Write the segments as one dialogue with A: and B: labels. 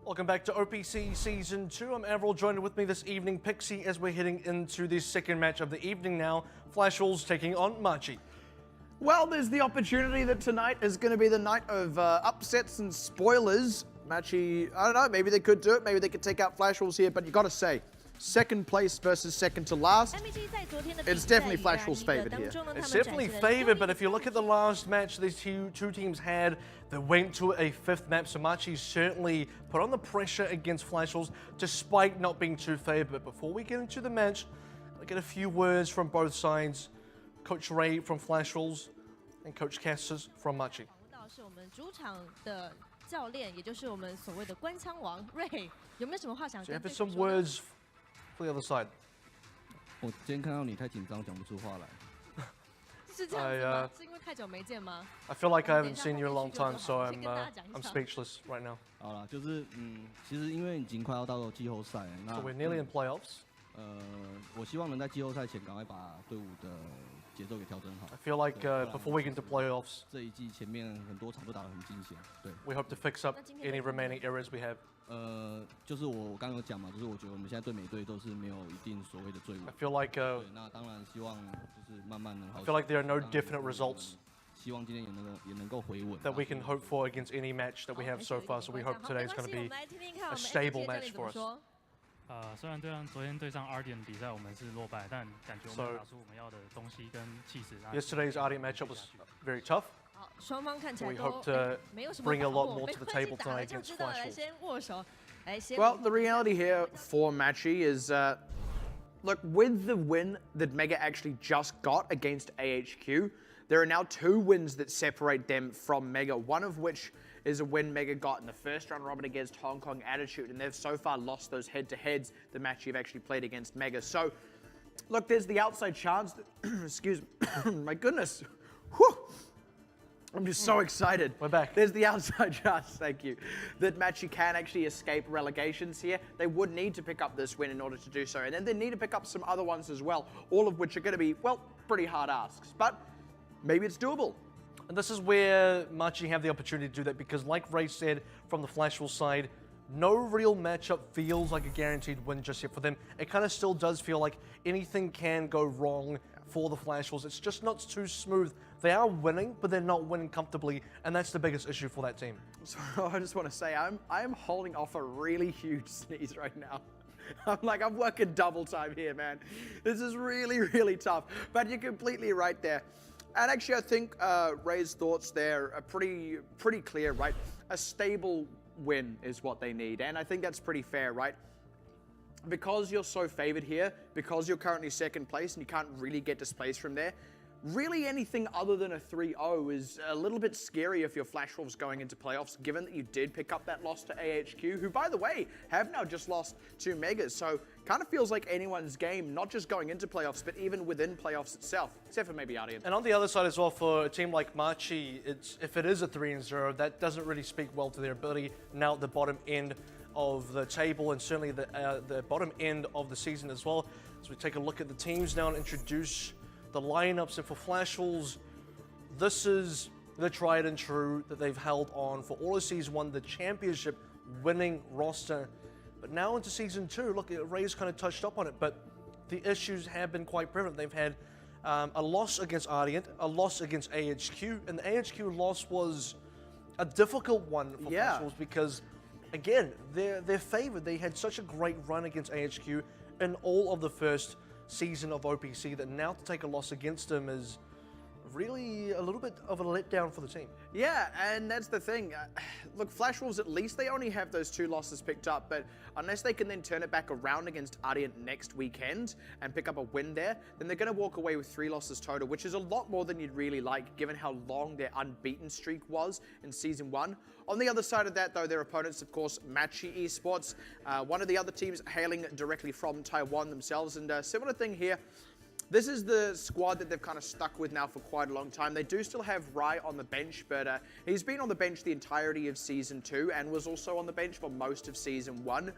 A: Welcome back to OPC Season 2. I'm AVRL, joined with me this evening, Pixie, as we're heading into the second match of the evening now. Flash Wolves taking on Machi.
B: Well, there's the opportunity that tonight is going to be the night of upsets and spoilers. Machi, I don't know, maybe they could do it, maybe they could take out Flash Wolves here, but you got to say, second place versus second to last, it's definitely Flash Wolves' favored here.
A: It's definitely favored, but if you look at the last match these two teams had, they went to a fifth map, so Machi certainly put on the pressure against Flash Wolves, despite not being too favored. But before we get into the match, I'll get a few words from both sides. Coach Ray from Flash Wolves and Coach Cassis from Machi.
C: 教练，也就是我们所谓的官腔王Ray，有没有什么话想跟
A: Have some words for the other side.
D: 我今天看到你太紧张，讲不出话来。
C: 是这样子吗？是因为太久没见吗
A: I feel like I haven't seen you in a long time, so I'm speechless right now.
D: 好啦，就是其实因为已经快要到季后赛了，那
A: So we're nearly in playoffs.
D: 我希望能在季后赛前赶快把队伍的节奏给调整好。
A: I feel like before we get into playoffs,
D: 这一季前面很多场都打得很惊险，对。
A: we hope to fix up any remaining errors we have.
D: 就是我刚刚有讲嘛，就是我觉得我们现在对每队都是没有一定所谓的罪恶。
A: I feel like
D: 对，那当然希望就是慢慢能好。
A: I feel like there are no definite results
D: 希望今天也能够回稳。
A: that we can hope for against any match that we have so far. So we hope today is going to be a stable match for us.
E: 虽然昨天对上 Ardian 比赛我们是落败，但感觉我们打出我们要的东西跟气势。
A: Yesterday's Ardian matchup was very tough.
C: 双方看起来
A: We
C: 都
A: hope to
C: 没有什么
A: bring a
C: 把
A: lot
C: 握
A: more to the
C: 没关系
A: table
C: 打了
A: tonight
C: 就
A: against
C: 知道了，
A: Flash
C: 先握手。来，先
B: Well, the reality here for Machi is, look, with the win that Mega actually just got against AHQ, there are now 2 wins that separate them from Mega, one of which is a win Mega got in the first round robin against Hong Kong Attitude, and they've so far lost those head-to-heads that Machi have actually played against Mega. So, look, there's the outside chance that, excuse me, my goodness, whew, I'm just so excited.
A: We're back.
B: There's the outside chance, thank you, that Machi can actually escape relegations here. They would need to pick up this win in order to do so, and then they need to pick up some other ones as well, all of which are going to be, well, pretty hard asks, but maybe it's doable.
A: And this is where Machi have the opportunity to do that, because like Ray said from the Flash Wolves side, no real matchup feels like a guaranteed win just yet for them. It kind of still does feel like anything can go wrong for the Flash Wolves. It's just not too smooth. They are winning, but they're not winning comfortably, and that's the biggest issue for that team.
B: So I just want to say, I'm holding off a really huge sneeze right now. I'm working double time here, man. This is really, really tough. But you're completely right there. And actually, I think Ray's thoughts there are pretty clear, right? A stable win is what they need, and I think that's pretty fair, right? Because you're so favored here, because you're currently second place and you can't really get displaced from there, really anything other than a 3-0 is a little bit scary if you're Flash Wolves going into playoffs, given that you did pick up that loss to AHQ, who, by the way, have now just lost to Megas. So kind of feels like anyone's game, not just going into playoffs, but even within playoffs itself, except for maybe Ardian.
A: And on the other side as well, for a team like Machi, if it is a 3-0, that doesn't really speak well to their ability now at the bottom end of the table, and certainly the bottom end of the season as well. As we take a look at the teams now and introduce the lineups, and for Flash Wolves, this is the tried and true that they've held on for all of Season 1, the championship winning roster. But now into Season 2, look, Ray's kind of touched up on it, but the issues have been quite prevalent. They've had a loss against Ardian, a loss against AHQ, and the AHQ loss was a difficult one for Flash Wolves because, again, they're favored. They had such a great run against AHQ in all of the first season of OPC that now to take a loss against them is really a little bit of a letdown for the team.
B: Yeah, and that's the thing. Look, Flash Wolves, at least they only have those 2 losses picked up, but unless they can then turn it back around against Ardian next weekend and pick up a win there, then they're going to walk away with 3 losses total, which is a lot more than you'd really like, given how long their unbeaten streak was in Season 1. On the other side of that, though, their opponents, of course, Machi Esports, one of the other teams hailing directly from Taiwan themselves, and a similar thing here. This is the squad that they've kind of stuck with now for quite a long time. They do still have Rai on the bench, but he's been on the bench the entirety of Season 2 and was also on the bench for most of Season 1.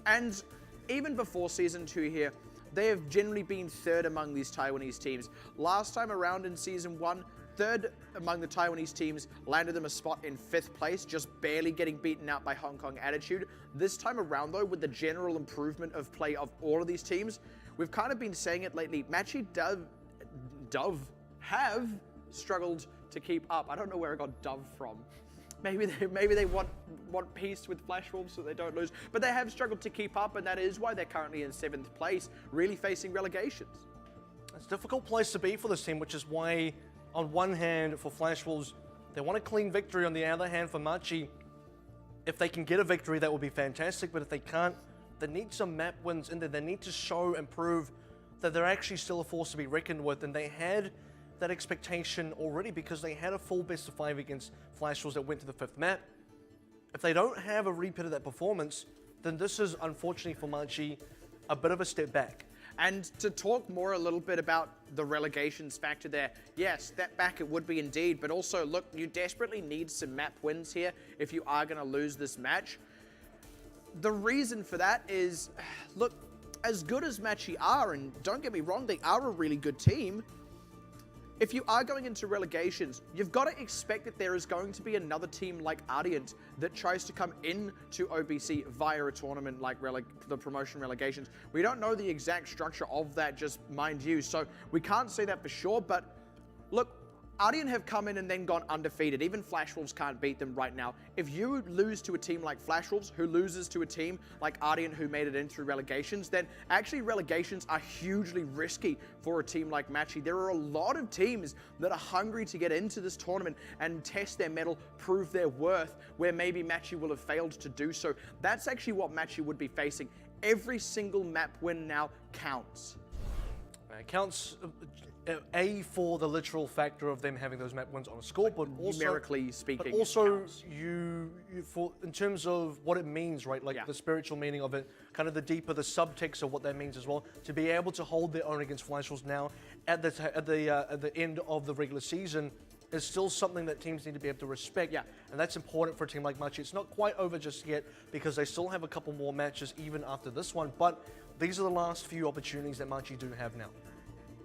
B: And even before Season 2 here, they have generally been third among these Taiwanese teams. Last time around in Season 1, third among the Taiwanese teams landed them a spot in 5th place, just barely getting beaten out by Hong Kong Attitude. This time around, though, with the general improvement of play of all of these teams, we've kind of been saying it lately, Machi have struggled to keep up. I don't know where I got Dove from. Maybe they want peace with Flash Wolves so they don't lose. But they have struggled to keep up, and that is why they're currently in 7th place, really facing relegations.
A: It's a difficult place to be for this team, which is why, on one hand, for Flash Wolves, they want a clean victory. On the other hand, for Machi, if they can get a victory, that would be fantastic. But if they can't, they need some map wins in there. They need to show and prove that they're actually still a force to be reckoned with. And they had that expectation already because they had a full best of 5 against Flash Wolves that went to the 5th map. If they don't have a repeat of that performance, then this is, unfortunately for Machi, a bit of a step back.
B: And to talk more a little bit about the relegations factor there, yes, step back it would be indeed, but also, look, you desperately need some map wins here if you are going to lose this match. The reason for that is, look, as good as Machi are, and don't get me wrong, they are a really good team, if you are going into relegations, you've got to expect that there is going to be another team like Ardiant that tries to come into OPC via a tournament like the promotion relegations. We don't know the exact structure of that, just mind you, so we can't say that for sure, but look, Ardiant have come in and then gone undefeated. Even Flash Wolves can't beat them right now. If you lose to a team like Flash Wolves, who loses to a team like Ardiant, who made it in through relegations, then actually relegations are hugely risky for a team like Machi. There are a lot of teams that are hungry to get into this tournament and test their mettle, prove their worth, where maybe Machi will have failed to do so. That's actually what Machi would be facing. Every single map win now counts.
A: It counts, A, for the literal factor of them having those map wins on a scoreboard, also
B: numerically speaking.
A: but also you for in terms of what it means, right? Like the spiritual meaning of it, kind of the deeper, the subtext of what that means as well. To be able to hold their own against Flash Wolves now at the end of the regular season is still something that teams need to be able to respect. And that's important for a team like Machi. It's not quite over just yet because they still have a couple more matches even after this one, but these are the last few opportunities that Machi do have now.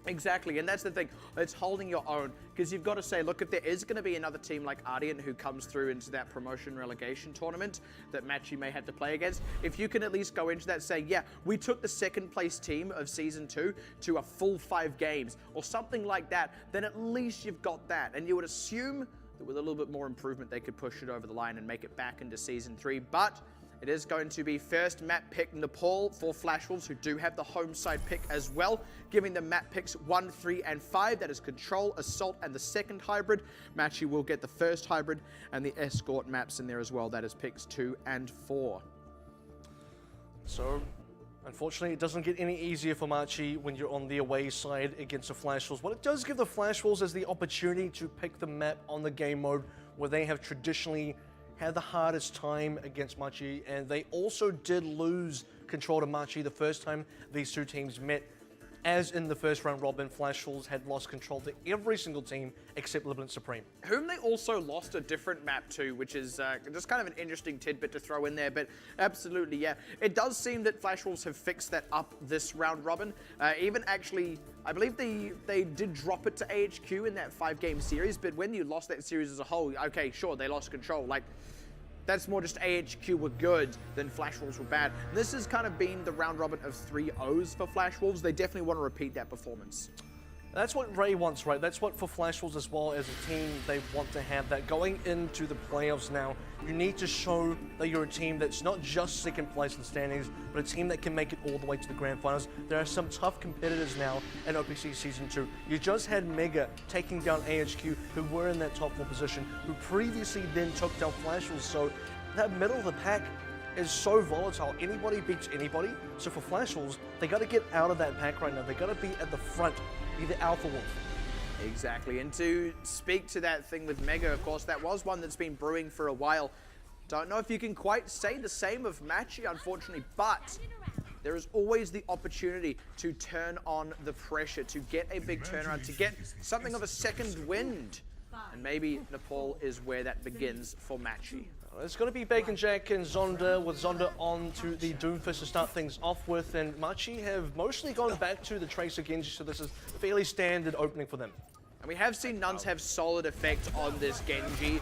B: Exactly, and that's the thing. It's holding your own, because you've got to say, look, if there is going to be another team like Ardiant who comes through into that promotion relegation tournament that Machi may have to play against, if you can at least go into that, say, yeah, we took the 2nd place team of Season 2 to a full 5 games, or something like that, then at least you've got that. And you would assume that with a little bit more improvement, they could push it over the line and make it back into Season 3, but it is going to be first map pick Nepal for Flash Wolves, who do have the home side pick as well, giving them map picks 1, 3, and 5. That is Control, Assault, and the 2nd hybrid. Machi will get the 1st hybrid and the Escort maps in there as well. That is picks 2 and 4.
A: So, unfortunately, it doesn't get any easier for Machi when you're on the away side against the Flash Wolves. What it does give the Flash Wolves is the opportunity to pick the map on the game mode where they have traditionally had the hardest time against Machi, and they also did lose control to Machi the first time these two teams met. As in the first round robin, Flash Wolves had lost control to every single team except Liberant Supreme.
B: Whom they also lost a different map to, which is just kind of an interesting tidbit to throw in there, but absolutely, yeah. It does seem that Flash Wolves have fixed that up this round robin. Even actually, I believe they did drop it to AHQ in that 5-game series, but when you lost that series as a whole, okay, sure, they lost control. Like, that's more just AHQ were good than Flash Wolves were bad. This has kind of been the round robin of 3-0s for Flash Wolves. They definitely want to repeat that performance.
A: That's what Ray wants, right? That's what for Flash Wolves as well as a team, they want to have that. Going into the playoffs now, you need to show that you're a team that's not just 2nd place in the standings, but a team that can make it all the way to the grand finals. There are some tough competitors now in OPC Season 2. You just had Mega taking down AHQ, who were in that top 4 position, who previously then took down Flash Wolves. So that middle of the pack is so volatile. Anybody beats anybody. So for Flash Wolves, they got to get out of that pack right now. They got to be at the front, be the alpha wolf.
B: Exactly, and to speak to that thing with Mega, of course, that was one that's been brewing for a while. Don't know if you can quite say the same of Machi, unfortunately, but there is always the opportunity to turn on the pressure, to get a big turnaround, to get something of a second wind. And maybe Nepal is where that begins for Machi.
A: It's going to be Bacon Jack and Zonda, with Zonda on to the Doomfist to start things off with, and Machi have mostly gone back to the Tracer Genji, so this is a fairly standard opening for them.
B: And we have seen Nuns have solid effect on this Genji.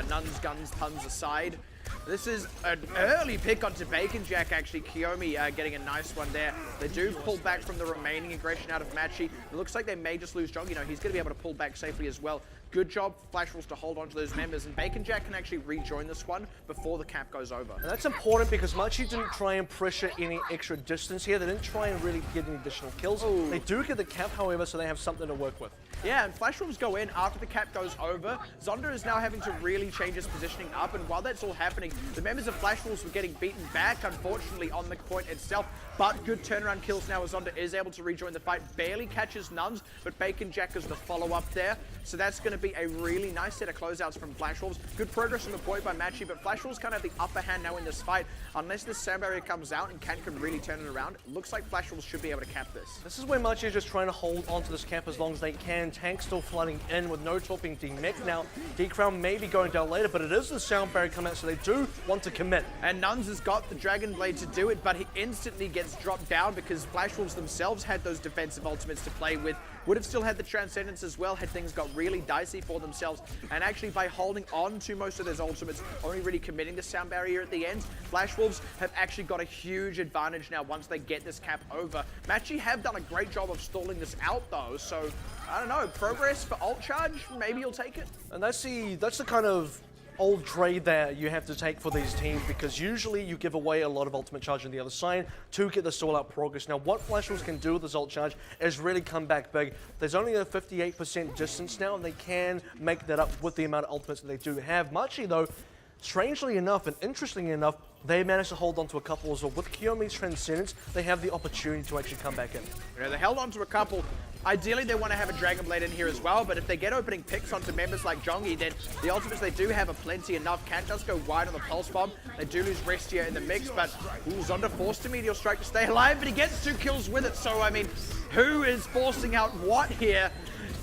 B: Nuns, guns, puns aside. This is an early pick onto Bacon Jack, actually. Kiyomi getting a nice one there. They do pull back from the remaining aggression out of Machi. It looks like they may just lose Jong. You know, he's going to be able to pull back safely as well. Good job, Flash Wolves, to hold on to those members, and Bacon Jack can actually rejoin this one before the cap goes over.
A: And that's important because Machi didn't try and pressure any extra distance here. They didn't try and really get any additional kills.
B: Ooh.
A: They do get the cap, however, so they have something to work with.
B: Yeah, and Flash Wolves go in after the cap goes over. Zonda is now having to really change his positioning up, and while that's all happening, the members of Flash Wolves were getting beaten back, unfortunately, on the point itself. But good turnaround kills now as Zonda is able to rejoin the fight. Barely catches Nuns, but Bacon Jack is the follow-up there. So that's going to be a really nice set of closeouts from Flash Wolves. Good progress on the point by Machi, but Flash Wolves kind of have the upper hand now in this fight. Unless this sound barrier comes out and Ken can really turn it around, it looks like Flash Wolves should be able to cap this.
A: This is where Machi is just trying to hold onto this cap as long as they can. Tank still flooding in with no top being demech now. D-Crown may be going down later, but it is the sound barrier coming out, so they do want to commit.
B: And Nuns has got the Dragon Blade to do it, but he instantly gets dropped down because Flash Wolves themselves had those defensive ultimates to play with. Would have still had the Transcendence as well had things got really dicey for themselves. And actually, by holding on to most of those ultimates, only really committing the sound barrier at the end, Flash Wolves have actually got a huge advantage now once they get this cap over. Machi have done a great job of stalling this out though, so I don't know, progress for ult charge, maybe you'll take it.
A: And that's the kind of old trade that you have to take for these teams, because usually you give away a lot of ultimate charge on the other side to get the stall out progress. Now what Flash Wolves can do with this ult charge is really come back big. There's only a 58% distance now, and they can make that up with the amount of ultimates that they do have. Machi though, strangely enough and interestingly enough, they managed to hold on to a couple as well. With Kiyomi's Transcendence, they have the opportunity to actually come back in.
B: Yeah, they held on to a couple. Ideally, they want to have a Dragon Blade in here as well, but if they get opening picks onto members like Jongi, then the ultimates they do have are plenty enough. Cat does go wide on the Pulse Bomb. They do lose Restia in the mix, but Zonda forced a Meteor Strike to stay alive, but he gets 2 kills with it, so I mean, who is forcing out what here?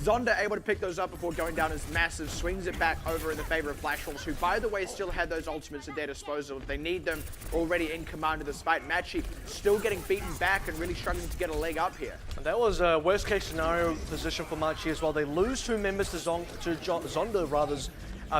B: Zonda able to pick those up before going down as massive, swings it back over in the favor of Flash Wolves, who, by the way, still had those ultimates at their disposal. If they need them already in command of this fight. Machi still getting beaten back and really struggling to get a leg up here.
A: And that was a worst-case scenario position for Machi as well. They lose 2 members to Zonda, rather's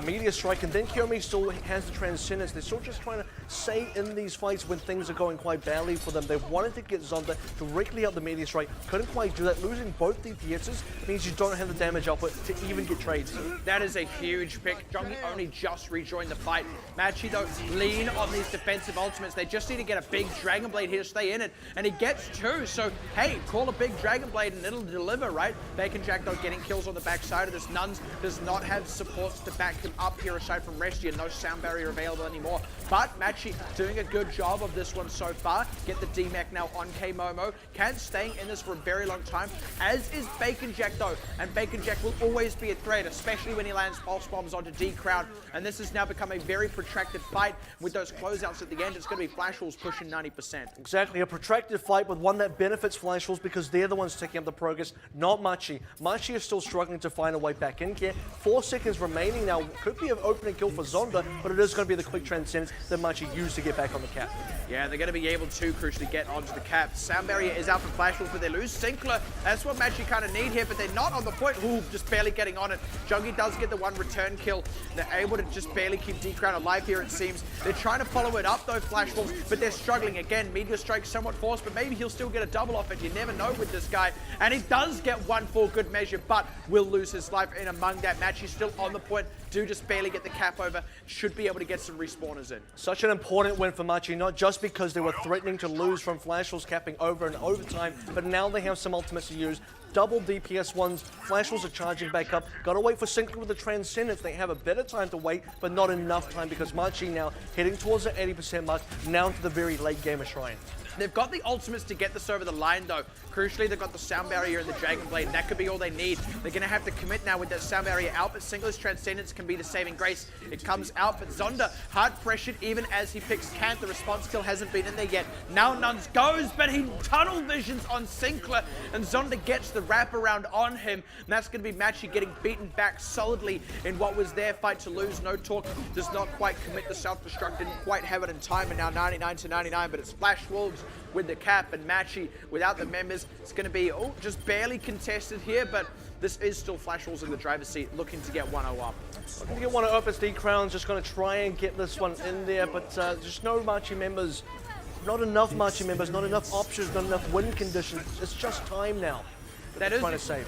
A: Meteor Strike, and then Kiyomi still has the Transcendence. They're still just trying to stay in these fights when things are going quite badly for them. They wanted to get Zonda directly out the Meteor Strike, couldn't quite do that. Losing both DPSs means you don't have the damage output to even get trades.
B: That is a huge pick. Jongi only just rejoined the fight. Machi, though, lean on these defensive ultimates. They just need to get a big Dragon Blade here to stay in it, and he gets 2. So, hey, call a big Dragon Blade and it'll deliver, right? Bacon Jack, though, getting kills on the backside of this. Nuns does not have supports to back him up here aside from Restia. No sound barrier available anymore. But Machi doing a good job of this one so far. Get the DMAC now on K-Momo. Can't staying in this for a very long time, as is Bacon Jack though. And Bacon Jack will always be a threat, especially when he lands pulse bombs onto D-Crowd. And this has now become a very protracted fight. With those closeouts at the end, it's going to be Flash Wolves pushing 90%.
A: Exactly, a protracted fight with one that benefits Flash Wolves because they're the ones taking up the progress, not Machi. Machi is still struggling to find a way back in here. 4 seconds remaining now. Could be an opening kill for Zonda, but it is going to be the quick Transcendence that Machi used to get back on the cap.
B: Yeah, they're going to be able to crucially get onto the cap. Sound barrier is out for Flash Wolves, but they lose Sinclair. That's what Machi kind of need here, but they're not on the point. Ooh, just barely getting on it. Jungie does get the 1 return kill. They're able to just barely keep D-Crown alive here, it seems. They're trying to follow it up, though, Flash Wolves, but they're struggling. Again, Meteor Strike somewhat forced, but maybe he'll still get a double off it. You never know with this guy. And he does get 1 for good measure, but will lose his life in among that. Machi's still on the point. Do just barely get the cap over. Should be able to get some respawners in.
A: Such an important win for Machi, not just because they were threatening to lose from Flash Wolves capping over and overtime, but now they have some ultimates to use. Double DPS ones. Flash Wolves are charging back up. Gotta wait for Sinclair with the Transcendence. They have a better time to wait, but not enough time because Machi now heading towards the 80% mark, now to the very late game of Shrine.
B: They've got the ultimates to get this over the line, though. Crucially, they've got the sound barrier and the Dragon Blade. That could be all they need. They're going to have to commit now with that sound barrier out, but Sinclair's Transcendence can be the saving grace. It comes out, but Zonda hard pressured even as he picks Kant. The response kill hasn't been in there yet. Now Nuns goes, but he tunnel visions on Sinclair, and Zonda gets the wraparound on him. And that's going to be Machi getting beaten back solidly in what was their fight to lose. No Talk does not quite commit the self-destruct, didn't quite have it in time, and now 99 to 99, but it's Flash Wolves with the cap, and Machi without the members, it's going to be just barely contested here, but this is still Flash Wolves in the driver's seat, looking to get 1-0 up.
A: Looking to get one of OPC Crown's, just going to try and get this one in there, but just no Machi members. Not enough Machi members, not enough options, not enough win conditions. It's just time now.
B: That is
A: trying to save.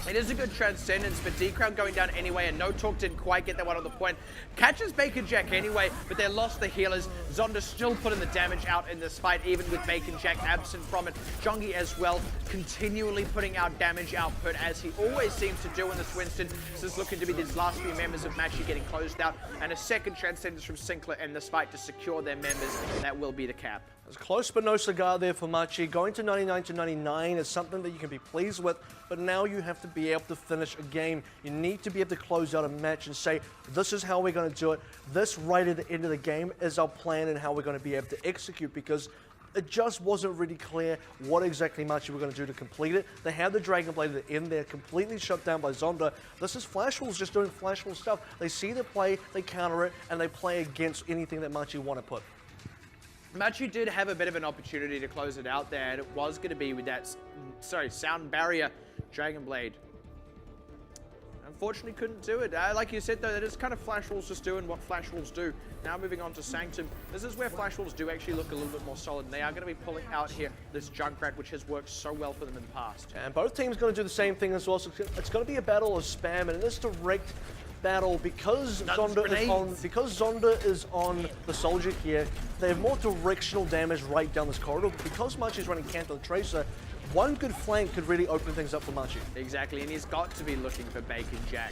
B: It is a good transcendence, but D-Crown going down anyway, and No Talk didn't quite get that one on the point. Catches Bacon Jack anyway, but they lost the healers. Zonda still putting the damage out in this fight, even with Bacon Jack absent from it. Jongi as well, continually putting out damage output, as he always seems to do in this Winston. This is looking to be these last few members of Machi getting closed out, and a second transcendence from Sinclair in this fight to secure their members. That will be the cap.
A: It's close but no cigar there for Machi. Going to 99 to 99 is something that you can be pleased with, but now you have to be able to finish a game. You need to be able to close out a match and say, this is how we're going to do it. This right at the end of the game is our plan and how we're going to be able to execute, because it just wasn't really clear what exactly Machi were going to do to complete it. They had the Dragon Blade at the end there, completely shut down by Zonda. This is Flash Wolves just doing Flash Wolves stuff. They see the play, they counter it, and they play against anything that Machi want to put.
B: Machi did have a bit of an opportunity to close it out there, and it was going to be with that, Sound Barrier Dragon Blade. Unfortunately, couldn't do it. Like you said, though, that is kind of Flash Wolves just doing what Flash Wolves do. Now moving on to Sanctum. This is where Flash Wolves do actually look a little bit more solid, and they are going to be pulling out here this Junkrat, which has worked so well for them in the past.
A: And both teams going to do the same thing as well, so it's going to be a battle of spam, and in this direct battle, because Zonda is on the soldier here, they have more directional damage right down this corridor, but because Machi's running Canto and Tracer, one good flank could really open things up for Machi.
B: Exactly, and he's got to be looking for Bacon Jack.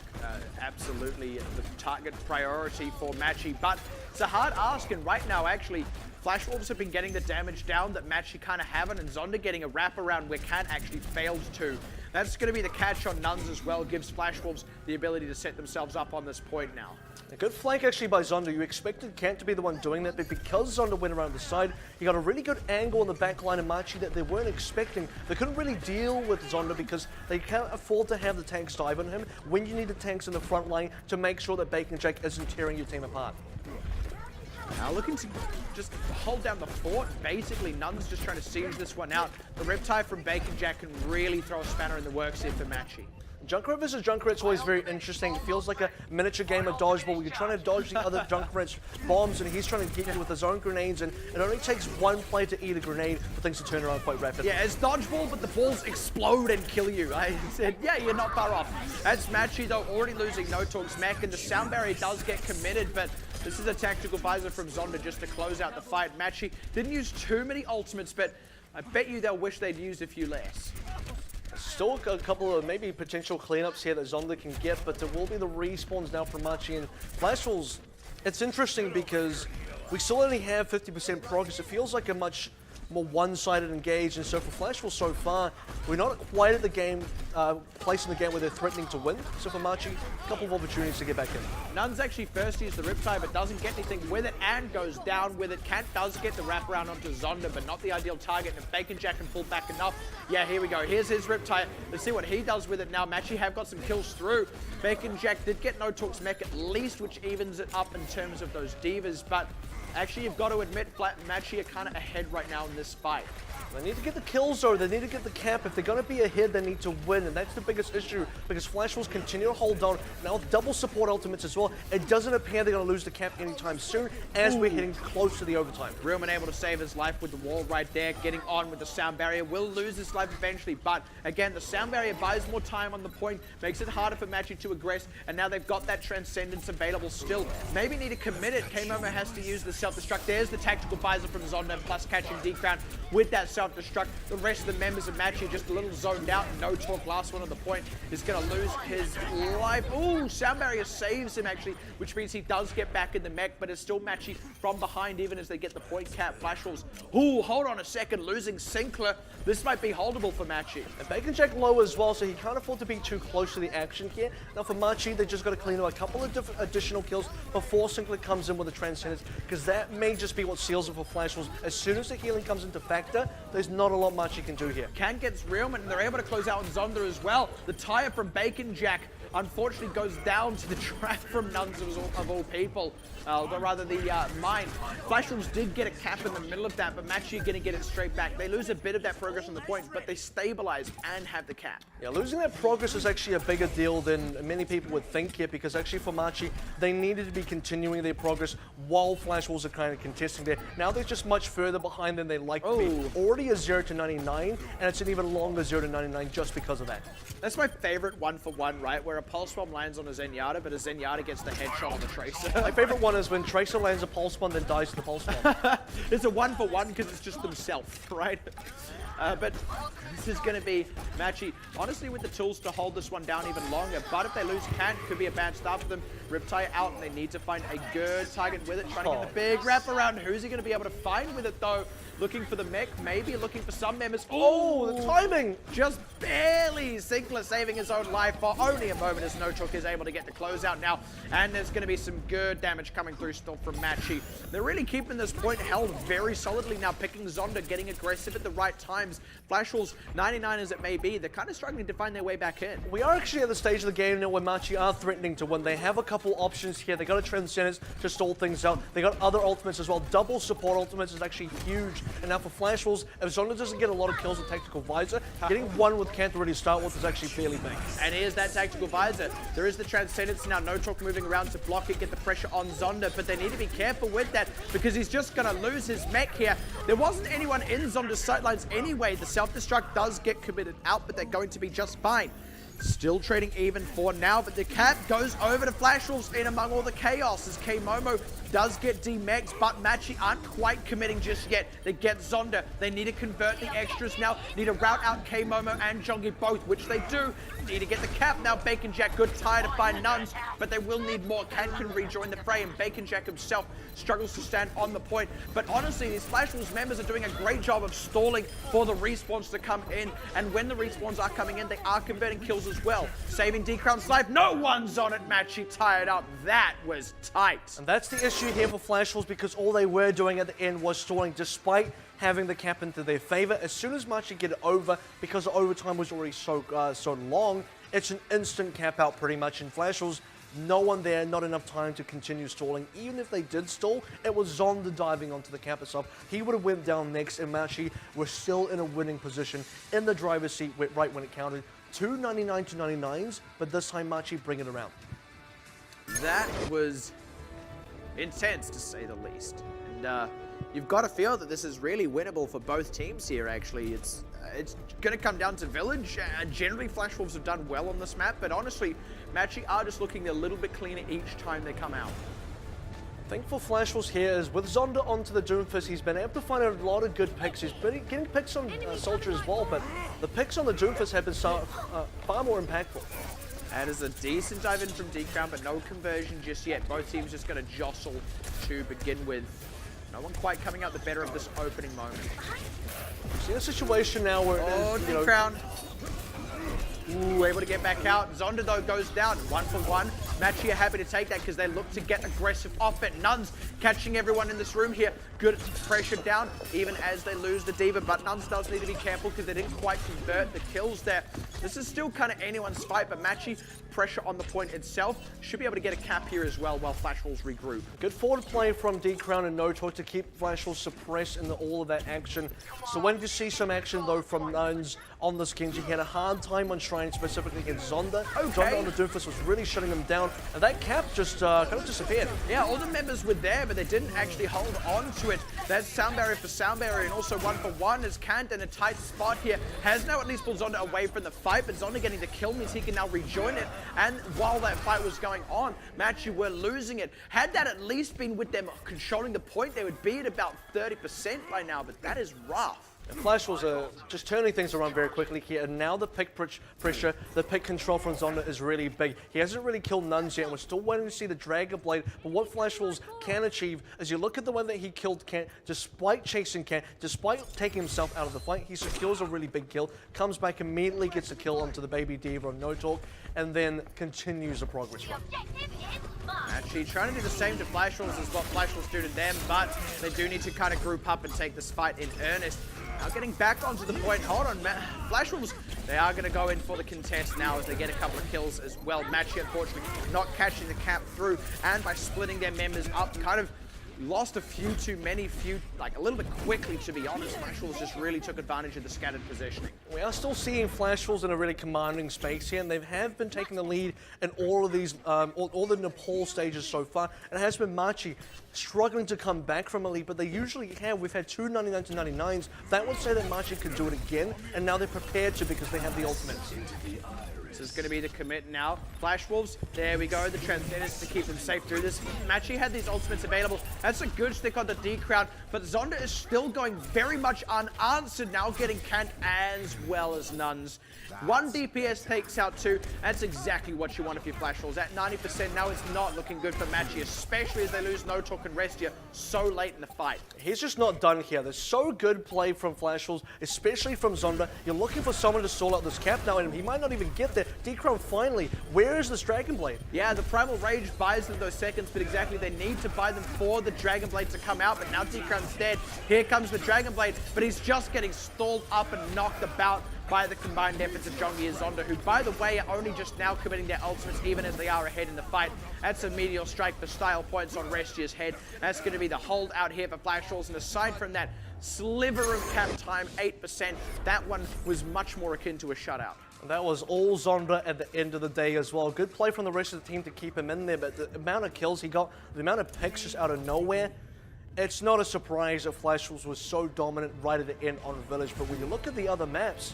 B: Absolutely the target priority for Machi, but it's a hard ask, and right now, actually, Flash Wolves have been getting the damage down that Machi kind of haven't, and Zonda getting a wraparound where Kant actually failed to. That's going to be the catch on Nuns as well, gives Flash Wolves the ability to set themselves up on this point now.
A: A good flank actually by Zonda. You expected Kant to be the one doing that, but because Zonda went around the side, he got a really good angle on the back line of Machi that they weren't expecting. They couldn't really deal with Zonda because they can't afford to have the tanks dive on him when you need the tanks in the front line to make sure that Bacon Jack isn't tearing your team apart.
B: Now looking to just hold down the fort, basically. Nuns just trying to siege this one out. The Riptide from Bacon Jack can really throw a spanner in the works here for Machi.
A: Junkrat versus Junkrat's always very interesting. It feels like a miniature game of dodgeball. You're trying to dodge the other Junkrat's bombs, and he's trying to get you with his own grenades, and it only takes one player to eat a grenade for things to turn around quite rapidly.
B: Yeah, it's dodgeball, but the balls explode and kill you. I said, yeah, you're not far off. That's Machi, though, already losing No Talk's mech, and the Sound Barrier does get committed, but this is a tactical visor from Zonda just to close out the fight. Machi didn't use too many ultimates, but I bet you they'll wish they'd used a few less.
A: Still a couple of maybe potential cleanups here that Zonda can get, but there will be the respawns now from Machi and Flash Wolves. It's interesting because we still only have 50% progress. It feels like a much more one-sided engage, and so for Flash Wolves so far, we're not quite at the game, place in the game where they're threatening to win. So for Machi, a couple of opportunities to get back in.
B: Nuns actually first used the Riptide, but doesn't get anything with it and goes down with it. Kant does get the wraparound onto Zonda, but not the ideal target. And if Bacon Jack can pull back enough, yeah, here we go. Here's his Riptide. Let's see what he does with it now. Machi have got some kills through. Bacon Jack did get No Talk's mech at least, which evens it up in terms of those divas, but actually, you've got to admit, Machi are kind of ahead right now in this fight.
A: They need to get the kills, though. They need to get the cap. If they're going to be ahead, they need to win, and that's the biggest issue because Flash Wolves continue to hold on. Now, double support ultimates as well. It doesn't appear they're going to lose the cap anytime soon as we're hitting close to the overtime.
B: Realman able to save his life with the wall right there, getting on with the Sound Barrier. Will lose his life eventually, but again, the Sound Barrier buys more time on the point, makes it harder for Machi to aggress, and now they've got that Transcendence available still. Maybe need to commit it. K-Momo has to use the self-destruct. There's the tactical visor from Zonda, plus catching D-Crown with that self-destruct. The rest of the members of Machi just a little zoned out. No Talk, last one on the point, is going to lose his life. Ooh, Sound Barrier saves him actually, which means he does get back in the mech, but it's still Machi from behind even as they get the point cap. Flash Wolves, ooh, hold on a second, losing Sinclair. This might be holdable for Machi.
A: And Bacon Jack low as well, so he can't afford to be too close to the action here. Now for Machi, they just got to clean up a couple of additional kills before Sinclair comes in with the Transcendence, because that may just be what seals it for Flash Wolves. As soon as the healing comes into factor, there's not a lot Machi can do here.
B: Can gets Realman, and they're able to close out Zonda as well. The tire from Bacon Jack unfortunately goes down to the trap from Nuns of all people. But rather the mine. Flash Wolves did get a cap in the middle of that, but Machi are going to get it straight back. They lose a bit of that progress on the point, but they stabilize and have the cap.
A: Yeah, losing that progress is actually a bigger deal than many people would think here, because actually for Machi, they needed to be continuing their progress while Flash Wolves are kind of contesting there. Now they're just much further behind than they like to be. Already a 0 to 99, and it's an even longer 0 to 99 just because of that.
B: That's my favorite 1-for-1, right? Where a Pulse Bomb lands on a Zenyatta, but a Zenyatta gets the headshot on the Tracer.
A: My favorite one is when Tracer lands a Pulse Bomb, then dies to the Pulse Bomb.
B: It's a 1-for-1 because it's just themselves, right? But this is going to be Machi, honestly, with the tools to hold this one down even longer. But if they lose Kant, could be a bad start for them. Riptide out, and they need to find a good target with it. Trying to get the big wrap around. Who's he going to be able to find with it, though? Looking for the mech, maybe looking for some members.
A: Oh, the timing!
B: Just barely. Sinkler saving his own life for only a moment as Nochok is able to get the closeout now. And there's going to be some good damage coming through still from Machi. They're really keeping this point held very solidly now, picking Zonda, getting aggressive at the right times. Flash Wolves, 99 as it may be, they're kind of struggling to find their way back in.
A: We are actually at the stage of the game now where Machi are threatening to win. They have a couple options here. They got a Transcendence to stall things out. They got other ultimates as well. Double support ultimates is actually huge. And now for Flash Wolves, if Zonda doesn't get a lot of kills with Tactical Visor, getting one with Kant to really start with is actually fairly big.
B: And here's that Tactical Visor. There is the Transcendence now. Nochok moving around to block it, get the pressure on Zonda, but they need to be careful with that because he's just going to lose his mech here. There wasn't anyone in Zonda's sightlines anyway. The self-destruct does get committed out, but they're going to be just fine. Still trading even for now, but the cap goes over to Flash Wolves in among all the chaos as K-Momo does get D-Megs, but Machi aren't quite committing just yet. They get Zonda. They need to convert the extras now. Need to route out K-Momo and Jongi both, which they do. Need to get the cap now. Bacon Jack, good tire to find Nuns, but they will need more. Kant can rejoin the fray, and Bacon Jack himself struggles to stand on the point. But honestly, these Flash Wolves members are doing a great job of stalling for the respawns to come in, and when the respawns are coming in, they are converting kills as well. Saving D-Crown's life. No one's on it. Machi tired up. That was tight.
A: And that's the issue here for Flash Wolves, because all they were doing at the end was stalling despite having the cap into their favor. As soon as Machi get it over, because the overtime was already so long, it's an instant cap out pretty much. In Flash Wolves, no one there, not enough time to continue stalling. Even if they did stall, it was Zonda diving onto the cap itself. He would have went down next, and Machi were still in a winning position in the driver's seat right when it counted. 2 99 to 99s, but this time Machi bring it around.
B: That was intense, to say the least. And you've got to feel that this is really winnable for both teams here, actually. It's going to come down to Village. Generally, Flash Wolves have done well on this map, but honestly, Machi are just looking a little bit cleaner each time they come out.
A: I think for Flash Wolves here is with Zonda onto the Doomfist, he's been able to find a lot of good picks. He's been getting picks on Soldier as well, but the picks on the Doomfist have been far more impactful.
B: That is a decent dive in from D-Crown, but no conversion just yet. Both teams just going to jostle to begin with. No one quite coming out the better of this opening moment.
A: See a situation now where
B: D-Crown. Ooh, able to get back out. Zonda, though, goes down. 1-for-1. Machi are happy to take that because they look to get aggressive off it. Nuns catching everyone in this room here. Good pressure down, even as they lose the Diva. But Nuns does need to be careful because they didn't quite convert the kills there. This is still kind of anyone's fight, but Machi, pressure on the point itself, should be able to get a cap here as well while Flash Wolves regroup.
A: Good forward play from D-Crown and Nochok to keep Flash Wolves suppressed in all of that action. So when you see some action, though, from Nuns on this Genji, he had a hard time on Shrine, specifically against Zonda. Zonda on the Doomfist was really shutting him down, and that cap just kind of disappeared.
B: Yeah, all the members were there, but they didn't actually hold on to it. That's Sound Barrier for Sound Barrier, and also 1-for-1 as Kant in a tight spot here. Has now at least pulled Zonda away from the fight, but Zonda getting the kill means he can now rejoin it. And while that fight was going on, Machi were losing it. Had that at least been with them controlling the point, they would be at about 30% by now, but that is rough.
A: And Flash was just turning things around very quickly here, and now the pick pressure, the pick control from Zonda is really big. He hasn't really killed Nuns yet, and we're still waiting to see the Dragon Blade, but what Flash Wolves can achieve, as you look at the way that he killed Kant, despite chasing Kant, despite taking himself out of the fight, he secures a really big kill, comes back immediately, gets a kill onto the Baby Diva on Nochok, and then continues the progress run.
B: Actually, trying to do the same to Flash Wolves as what Flash Wolves do to them, but they do need to kind of group up and take this fight in earnest. Now getting back onto the point. Hold on, Flash Wolves, they are going to go in for the contest now as they get a couple of kills as well. Machi, unfortunately, not catching the cap through, and by splitting their members up, kind of lost a few too many, like a little bit quickly, to be honest. Flash Wolves just really took advantage of the scattered positioning.
A: We are still seeing Flash Wolves in a really commanding space here, and they have been taking the lead in all of these, all the Nepal stages so far. It has been Machi struggling to come back from a lead, but they usually have. We've had two 99 to 99s. That would say that Machi could do it again, and now they're prepared to because they have the ultimates.
B: This is going to be the commit now. Flash Wolves, there we go. The transcendence to keep them safe through this. Machi had these ultimates available. That's a good stick on the D crowd, but Zonda is still going very much unanswered now, getting Kant as well as Nuns. One DPS takes out two. That's exactly what you want if you're Flash Wolves. At 90% now, it's not looking good for Machi, especially as they lose No Talk and Restia so late in the fight.
A: He's just not done here. There's so good play from Flash Wolves, especially from Zonda. You're looking for someone to stall out this cap now, and he might not even get there. D-Crown finally, where is this Dragon Blade?
B: Yeah, the Primal Rage buys them those seconds, but exactly, they need to buy them for the Dragon Blade to come out, but now D-Crown's dead. Here comes the Dragon Blade, but he's just getting stalled up and knocked about by the combined efforts of Jongi and Zonda, who, by the way, are only just now committing their ultimates even as they are ahead in the fight. That's a Meteor Strike for style points on Restia's head. That's going to be the hold out here for Flash Wolves, and aside from that, sliver of cap time, 8%. That one was much more akin to a shutout.
A: That was all Zonda at the end of the day as well. Good play from the rest of the team to keep him in there, but the amount of kills he got, the amount of picks just out of nowhere, it's not a surprise that Flash Wolves was so dominant right at the end on Village. But when you look at the other maps,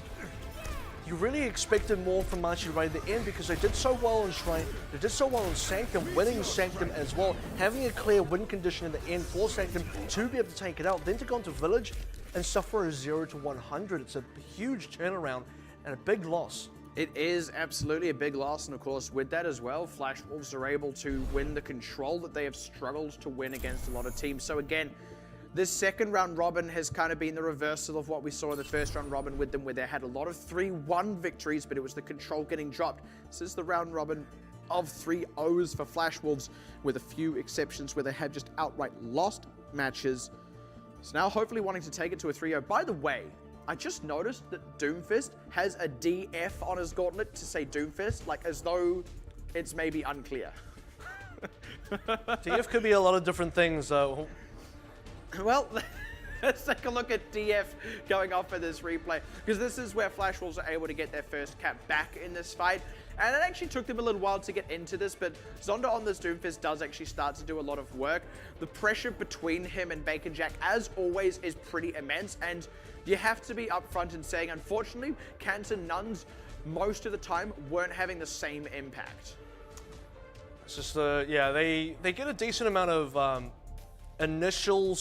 A: you really expected more from Machi right at the end because they did so well in Shrine, they did so well in Sanctum, winning Sanctum as well, having a clear win condition in the end for Sanctum to be able to take it out, then to go into Village and suffer a 0 to 100. It's a huge turnaround and a big loss.
B: It is absolutely a big loss, and of course with that as well, Flash Wolves are able to win the control that they have struggled to win against a lot of teams. So again, this second round robin has kind of been the reversal of what we saw in the first round robin with them, where they had a lot of 3-1 victories, but it was the control getting dropped. This is the round robin of 3-0s for Flash Wolves, with a few exceptions where they have just outright lost matches. So now hopefully wanting to take it to a 3-0. By the way, I just noticed that Doomfist has a DF on his gauntlet to say Doomfist, like as though it's maybe unclear.
A: DF could be a lot of different things, though.
B: Well, let's take a look at DF going off for this replay, because this is where Flash Wolves are able to get their first cap back in this fight. And it actually took them a little while to get into this, but Zonda on this Doomfist does actually start to do a lot of work. The pressure between him and Bacon Jack, as always, is pretty immense, and you have to be upfront in saying, unfortunately, Canton Nuns, most of the time, weren't having the same impact.
A: It's just, yeah, they get a decent amount of initial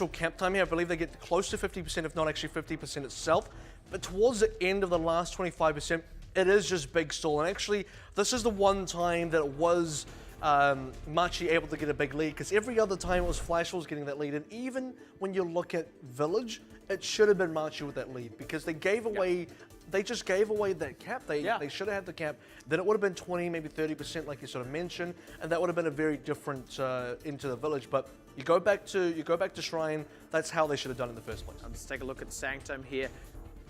A: camp time here. I believe they get close to 50%, if not actually 50% itself. But towards the end of the last 25%, it is just big stall. And actually, this is the one time that it was Machi able to get a big lead, because every other time it was Flash Wolves getting that lead. And even when you look at Village, it should have been Machi with that lead, because they gave away, they just gave away that cap. They should have had the cap. Then it would have been 20, maybe 30%, like you sort of mentioned, and that would have been a very different into the Village. But you go back to Shrine. That's how they should have done it in the first place.
B: Let's take a look at Sanctum here.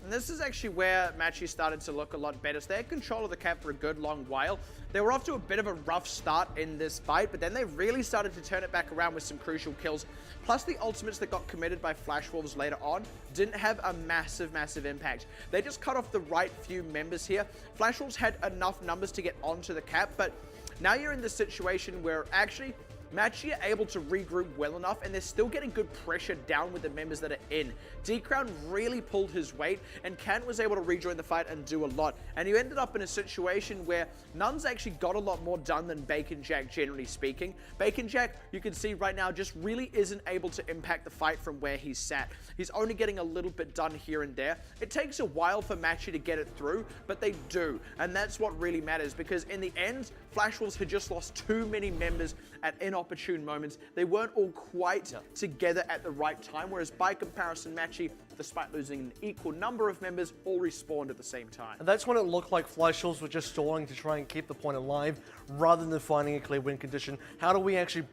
B: And this is actually where Machi started to look a lot better. So they had control of the cap for a good long while. They were off to a bit of a rough start in this fight, but then they really started to turn it back around with some crucial kills. Plus the ultimates that got committed by Flash Wolves later on didn't have a massive, massive impact. They just cut off the right few members here. Flash Wolves had enough numbers to get onto the cap, but now you're in this situation where actually Machi are able to regroup well enough, and they're still getting good pressure down with the members that are in. D-Crown really pulled his weight, and Kant was able to rejoin the fight and do a lot. And you ended up in a situation where Nuns actually got a lot more done than Bacon Jack, generally speaking. Bacon Jack, you can see right now, just really isn't able to impact the fight from where he's sat. He's only getting a little bit done here and there. It takes a while for Machi to get it through, but they do. And that's what really matters, because in the end, Flash Wolves had just lost too many members at inopportune moments. They weren't all quite together at the right time, whereas by comparison, Machi, despite losing an equal number of members, all respawned at the same time.
A: And that's when it looked like Flash Wolves were just stalling to try and keep the point alive rather than finding a clear win condition. How do we actually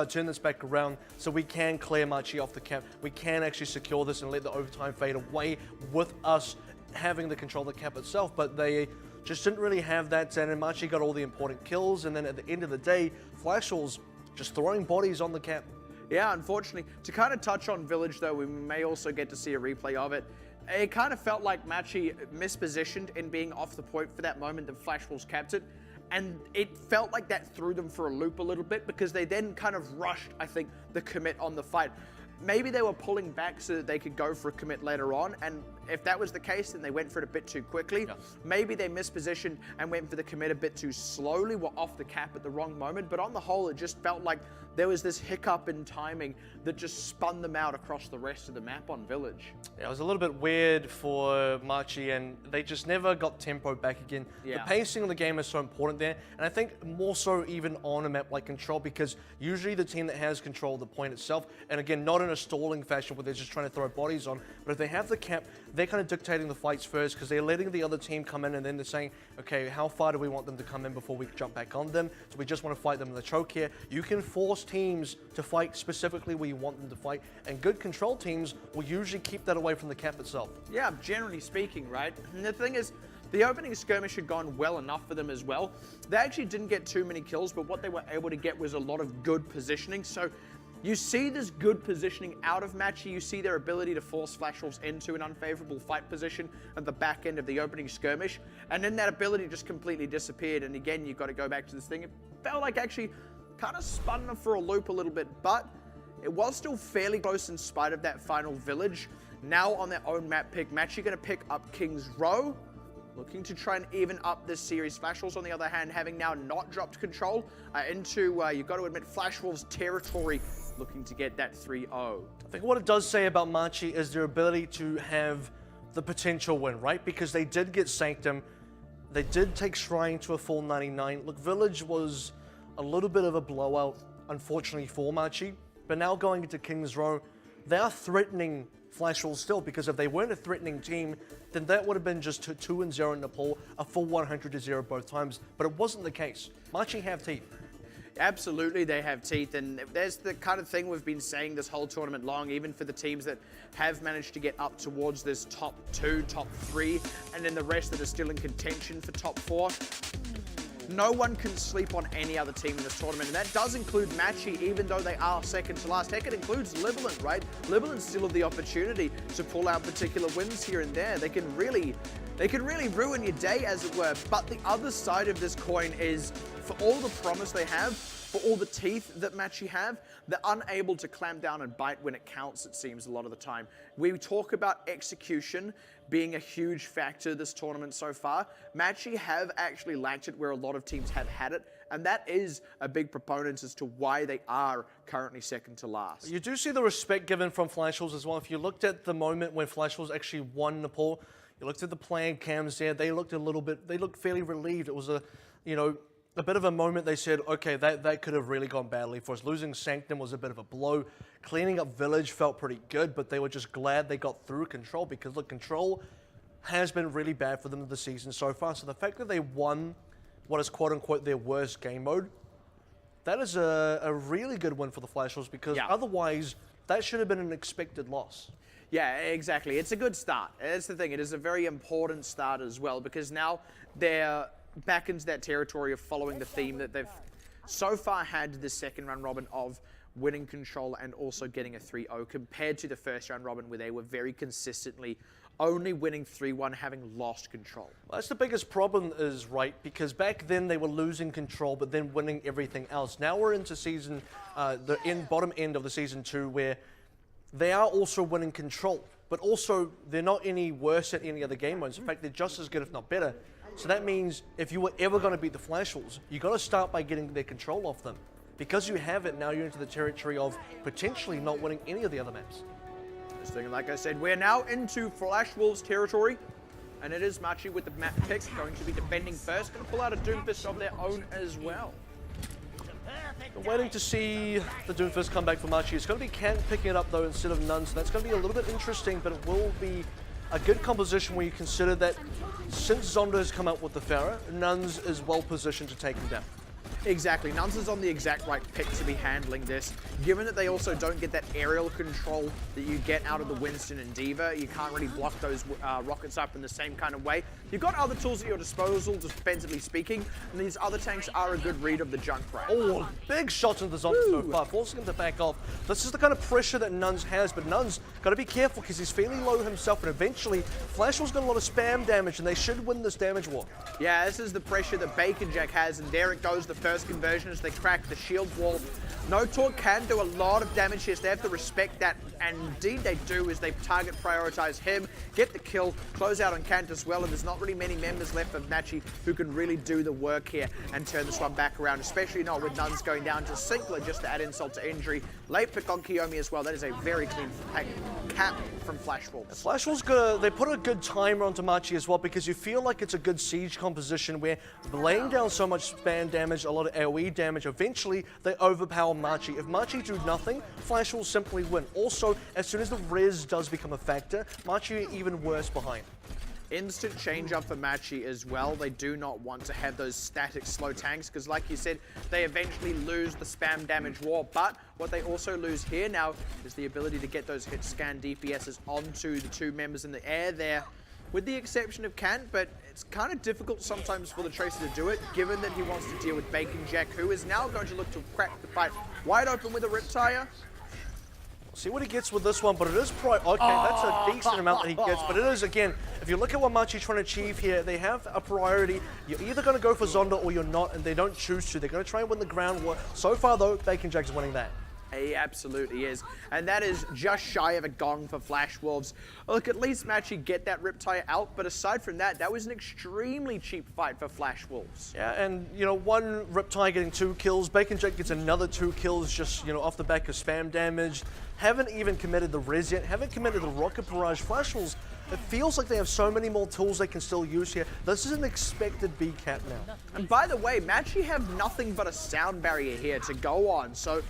A: turn this back around so we can clear Machi off the cap. We can actually secure this and let the overtime fade away with us having the control of the cap itself, but they just didn't really have that, and Machi got all the important kills, and then at the end of the day, Flashballs just throwing bodies on the cap.
B: Yeah, unfortunately. To kind of touch on Village, though, we may also get to see a replay of it. It kind of felt like Machi mispositioned in being off the point for that moment that Flashballs capped it. And it felt like that threw them for a loop a little bit because they then kind of rushed, I think, the commit on the fight. Maybe they were pulling back so that they could go for a commit later on, and if that was the case, then they went for it a bit too quickly.
A: Yeah.
B: Maybe they mispositioned and went for the commit a bit too slowly, were off the cap at the wrong moment, but on the whole, it just felt like there was this hiccup in timing that just spun them out across the rest of the map on Village.
A: Yeah, it was a little bit weird for Machi, and they just never got tempo back again.
B: Yeah.
A: The pacing of the game is so important there, and I think more so even on a map like Control, because usually the team that has control of the point itself, and again, not in a stalling fashion where they're just trying to throw bodies on, but if they have the cap, they're kind of dictating the fights first because they're letting the other team come in and then they're saying, okay, how far do we want them to come in before we jump back on them? So we just want to fight them in the choke here. You can force teams to fight specifically where you want them to fight, and good control teams will usually keep that away from the cap itself.
B: Yeah, generally speaking, right? And the thing is, the opening skirmish had gone well enough for them as well. They actually didn't get too many kills, but what they were able to get was a lot of good positioning. So you see this good positioning out of Machi. You see their ability to force Flashballs into an unfavorable fight position at the back end of the opening skirmish. And then that ability just completely disappeared. And again, you've got to go back to this thing. It felt like actually kind of spun them for a loop a little bit, but it was still fairly close in spite of that final Village. Now on their own map pick, Machi going to pick up King's Row, looking to try and even up this series. Flashballs, on the other hand, having now not dropped control into, you've got to admit, Flashballs territory, looking to get that 3-0.
A: I think what it does say about Machi is their ability to have the potential win, right? Because they did get Sanctum, they did take Shrine to a full 99. Look, Village was a little bit of a blowout, unfortunately, for Machi, but now going into King's Row, they are threatening Flashballs still, because if they weren't a threatening team, then that would have been just 2-0 in Nepal, a full 100-0 both times, but it wasn't the case. Machi have teeth.
B: Absolutely, they have teeth, and there's the kind of thing we've been saying this whole tournament long, even for the teams that have managed to get up towards this top 2, top 3, and then the rest that are still in contention for top 4. No one can sleep on any other team in this tournament, and that does include Machi, even though they are second to last. Heck, it includes Liberland, right? Liberland still have the opportunity to pull out particular wins here and there. They can really ruin your day, as it were. But the other side of this coin is, for all the promise they have, for all the teeth that Machi have, they're unable to clamp down and bite when it counts, it seems, a lot of the time. We talk about execution being a huge factor this tournament so far. Machi have actually lacked it where a lot of teams have had it, and that is a big proponent as to why they are currently second to last.
A: You do see the respect given from Flashballs as well. If you looked at the moment when Flashballs actually won Nepal, you looked at the playing cams there, they looked fairly relieved. It was a bit of a moment. They said, okay, that could have really gone badly for us. Losing Sanctum was a bit of a blow. Cleaning up Village felt pretty good, but they were just glad they got through Control, because look, Control has been really bad for them this season so far. So the fact that they won what is quote-unquote their worst game mode, that is a really good win for the Flashballs, because otherwise that should have been an expected loss.
B: Yeah, exactly. It's a good start. That's the thing. It is a very important start as well, because now they're back into that territory of following the theme that they've so far had the second round robin of winning Control and also getting a 3-0, compared to the first round robin where they were very consistently only winning 3-1, having lost Control.
A: Well, that's the biggest problem is, right, because back then they were losing Control but then winning everything else. Now we're into season, bottom end of the season 2, where they are also winning Control, but also they're not any worse at any other game modes. In fact, they're just as good, if not better. So that means if you were ever going to beat the Flashballs, you got to start by getting their control off them. Because you have it, now you're into the territory of potentially not winning any of the other maps.
B: Like I said, we're now into Flashballs territory, and it is Machi with the map pick, going to be defending first, going to pull out a Doomfist of their own as well.
A: We're waiting to see the Doomfist come back for Machi. It's going to be Kant picking it up though instead of None, so that's going to be a little bit interesting, but it will be a good composition where you consider that since Zondo has come out with the Pharah, Nuns is well positioned to take him down.
B: Exactly. Nuns is on the exact right pick to be handling this. Given that they also don't get that aerial control that you get out of the Winston and Diva, you can't really block those rockets up in the same kind of way. You've got other tools at your disposal, defensively speaking, and these other tanks are a good read of the Junkrat.
A: Oh, big shots into the zombie so far, forcing him to back off. This is the kind of pressure that Nuns has, but Nuns got to be careful because he's feeling low himself, and eventually Flashwell's got a lot of spam damage, and they should win this damage war.
B: Yeah, this is the pressure that Bacon Jack has, and there it goes, the first conversion as they crack the shield wall. No Talk can do a lot of damage here, so they have to respect that, and indeed they do as they target prioritize him, get the kill, close out on Kant as well, and there's not really many members left of Machi who can really do the work here and turn this one back around, especially not with Nuns going down to Sinkler just to add insult to injury. Late pick on Kiyomi as well. That is a very clean cap from Flashwolves.
A: Flashwell's they put a good timer onto Machi as well because you feel like it's a good siege composition where laying down so much spam damage, a lot of AoE damage, eventually they overpower Machi. If Machi do nothing, Flash will simply win. Also, as soon as the res does become a factor, Machi are even worse behind.
B: Instant change up for Machi as well. They do not want to have those static slow tanks because like you said, they eventually lose the spam damage war. But what they also lose here now is the ability to get those hit scan DPSs onto the two members in the air there. With the exception of Kant, but it's kind of difficult sometimes for the Tracer to do it, given that he wants to deal with Bacon Jack, who is now going to look to crack the fight wide open with a Riptire.
A: See what he gets with this one, but it is probably, okay, that's a decent amount that he gets, but it is, again, if you look at what Machi's trying to achieve here, they have a priority. You're either going to go for Zonda or you're not, and they don't choose to. They're going to try and win the ground war. So far, though, Bacon Jack's winning that.
B: He absolutely is. And that is just shy of a gong for Flashwolves. Look, at least Machi get that Riptire out, but aside from that, that was an extremely cheap fight for Flashwolves.
A: Yeah, and, you know, one Riptire getting 2 kills, Bacon Jack gets another 2 kills just, you know, off the back of spam damage. Haven't even committed the res yet, haven't committed the rocket barrage. Flashwolves, it feels like they have so many more tools they can still use here. This is an expected B cap now.
B: And by the way, Machi have nothing but a sound barrier here to go on, so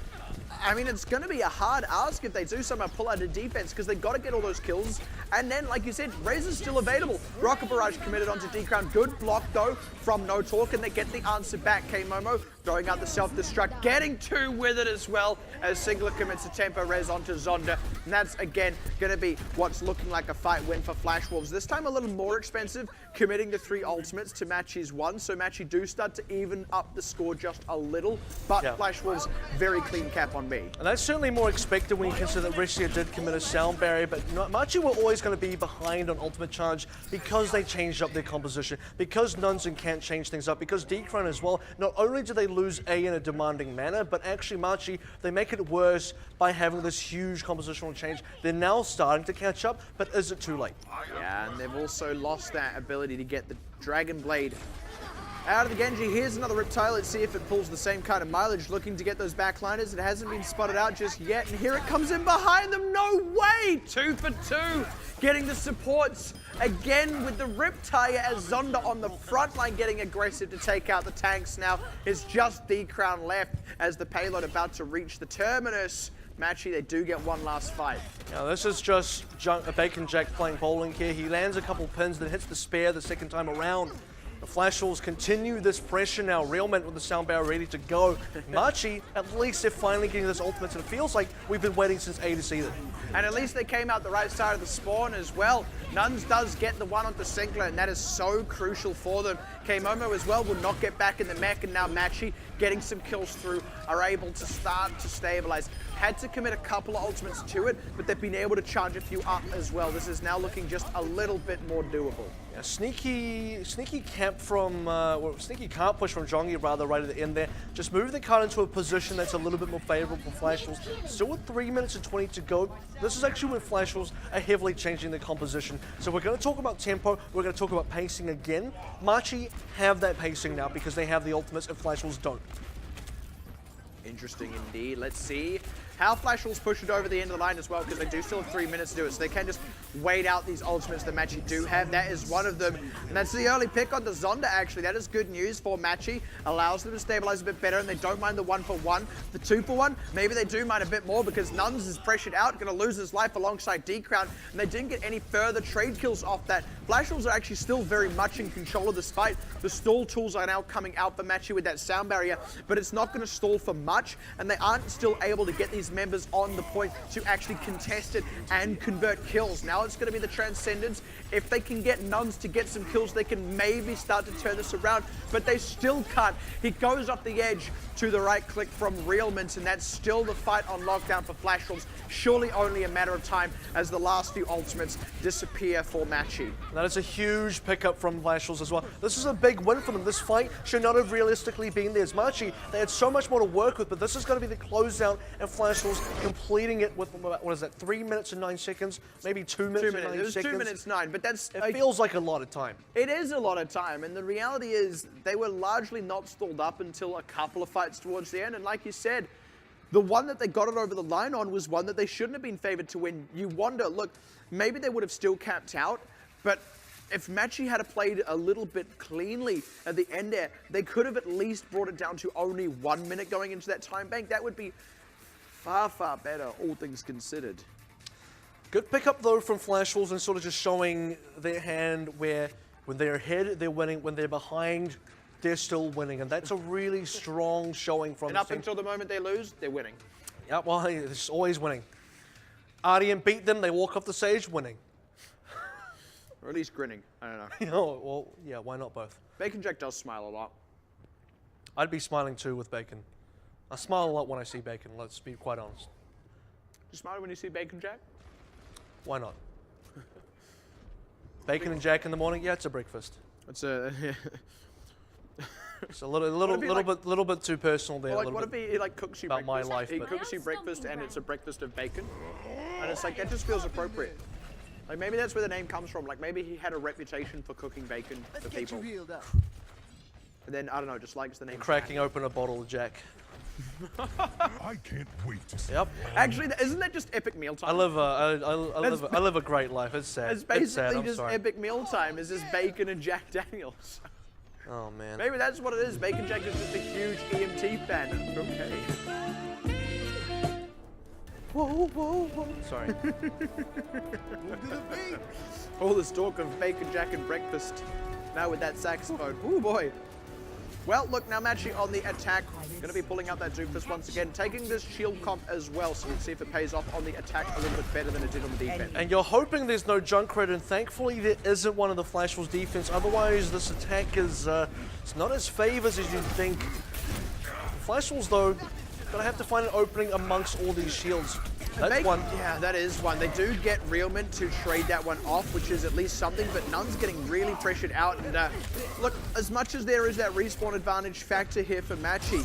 B: I mean, it's going to be a hard ask if they do somehow pull out a defense because they've got to get all those kills. And then, like you said, Razor's still available. Rocket Barrage committed onto D-Crown. Good block, though, from No Talk, and they get the answer back. K-Momo throwing out the self-destruct, getting 2 with it as well as Singler commits a tempo res onto Zonda. And that's, again, going to be what's looking like a fight win for Flashwolves. This time a little more expensive, committing the 3 ultimates to Machi's 1. So Machi do start to even up the score just a little. But yeah, Flashwolves, very clean cap on me.
A: And that's certainly more expected when you consider that Ressia did commit a sound barrier, but Machi were always going to be behind on ultimate charge because they changed up their composition, because Nuns and Kant changed things up, because D-Crown as well. Not only do they lose A in a demanding manner, but actually Machi, they make it worse by having this huge compositional change. They're now starting to catch up, but is it too late?
B: Yeah, and they've also lost that ability to get the Dragon Blade out of the Genji. Here's another Riptile. Let's see if it pulls the same kind of mileage, looking to get those backliners. It hasn't been spotted out just yet, and here it comes in behind them. No way! 2 for 2. Getting the supports again with the Riptire as Zonda on the front line getting aggressive to take out the tanks. Now it's just D-Crown left as the payload about to reach the terminus. Machi, they do get one last fight.
A: Now this is just Bacon Jack playing bowling here. He lands a couple pins, then hits the spare the second time around. The Flashwolves continue this pressure now. Realment with the sound barrier ready to go. Machi, at least they're finally getting this ultimate, and it feels like we've been waiting since A to see them.
B: And at least they came out the right side of the spawn as well. Nuns does get the one onto Sinkler, and that is so crucial for them. K-Momo as well will not get back in the mech, and now Machi, getting some kills through, are able to start to stabilize. Had to commit a couple of ultimates to it, but they've been able to charge a few up as well. This is now looking just a little bit more doable.
A: Yeah, sneaky camp from, sneaky can't push from Jongi rather right at the end there. Just move the card into a position that's a little bit more favorable for Flashwolves. Still with 3 minutes and 20 to go. This is actually when Flashwolves are heavily changing their composition. So we're going to talk about tempo, we're going to talk about pacing again. Machi have that pacing now because they have the ultimates and Flashwolves don't.
B: Interesting indeed. Let's see how Flash Wolves push it over the end of the line as well, because they do still have 3 minutes to do it, so they can just wait out these ultimates that Machi do have. That is one of them, and that's the early pick on the Zonda, actually. That is good news for Machi. Allows them to stabilize a bit better, and they don't mind the 1-for-1. The 2-for-1, maybe they do mind a bit more, because Nuns is pressured out, going to lose his life alongside D-Crown, and they didn't get any further trade kills off that. Flash Wolves are actually still very much in control of this fight. The stall tools are now coming out for Machi with that sound barrier, but it's not going to stall for much, and they aren't still able to get these members on the point to actually contest it and convert kills. Now it's going to be the Transcendents. If they can get Nuns to get some kills, they can maybe start to turn this around, but they still can't. He goes off the edge to the right click from Realments, and that's still the fight on lockdown for Flash Wolves. Surely only a matter of time as the last few ultimates disappear for Machi.
A: That is a huge pickup from Flash Wolves as well. This is a big win for them. This fight should not have realistically been theirs. Machi, they had so much more to work with, but this is going to be the closeout, and Flash Wolves completing it with, what is that, 3 minutes and 9 seconds? Maybe 2 minutes and 9 seconds?
B: It was 2 minutes 9, but that's...
A: It feels like a lot of time.
B: It is a lot of time, and the reality is they were largely not stalled up until a couple of fights towards the end, and like you said, the one that they got it over the line on was one that they shouldn't have been favored to win. You wonder, look, maybe they would have still capped out, but if Machi had played a little bit cleanly at the end there, they could have at least brought it down to only 1 minute going into that time bank. That would be far, far better, all things considered.
A: Good pickup though from Flash Wolves, and sort of just showing their hand where when they're ahead, they're winning. When they're behind, they're still winning, and that's a really strong showing from
B: And up until the moment they lose, they're winning.
A: Yeah, well, it's always winning. RDM beat them, they walk off the stage winning.
B: Or at least grinning, I don't know.
A: You know, well, yeah, why not both?
B: Bacon Jack does smile a lot.
A: I'd be smiling too with Bacon. I smile a lot when I see Bacon, let's be quite honest.
B: You smile when you see Bacon Jack?
A: Why not? Bacon and Jack in the morning, yeah, it's a breakfast.
B: It's a...
A: It's a little bit too personal there.
B: Well, like, what if he like cooks you
A: about
B: breakfast?
A: my life,
B: He
A: but-
B: cooks you breakfast and it's a breakfast of bacon, and it's like that just feels appropriate. Like maybe that's where the name comes from. Like maybe he had a reputation for cooking bacon for people. And then I don't know, just likes the name.
A: Cracking open a bottle of Jack.
F: I can't wait to see.
A: Yep.
B: Actually, isn't that just epic mealtime?
A: I live a great life. It's sad.
B: It's basically
A: It's sad. I'm
B: just
A: sorry.
B: epic mealtime. Is just bacon and Jack Daniels.
A: Oh man.
B: Maybe that's what it is. Bacon Jack is just a huge EMT fan. Okay. Whoa, whoa, whoa.
A: Sorry.
B: All this talk of Bacon Jack and breakfast. Now with that saxophone. Oh boy. Well, look, now Machi on the attack. Going to be pulling out that Doofus once again, taking this shield comp as well, so we can see if it pays off on the attack a little bit better than it did on the defense.
A: And you're hoping there's no Junkrat, and thankfully there isn't one of the Flash Wolves defense. Otherwise, this attack is it's not as favors as you'd think. Flash Wolves, though, gonna have to find an opening amongst all these shields. That's one.
B: Yeah, that is one. They do get Realment to trade that one off, which is at least something, but Nun's getting really pressured out. And look, as much as there is that respawn advantage factor here for Machi,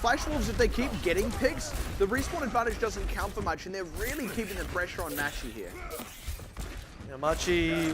B: Flash Wolves, if they keep getting picks, the respawn advantage doesn't count for much, and they're really keeping the pressure on Machi here.
A: Yeah, Machi,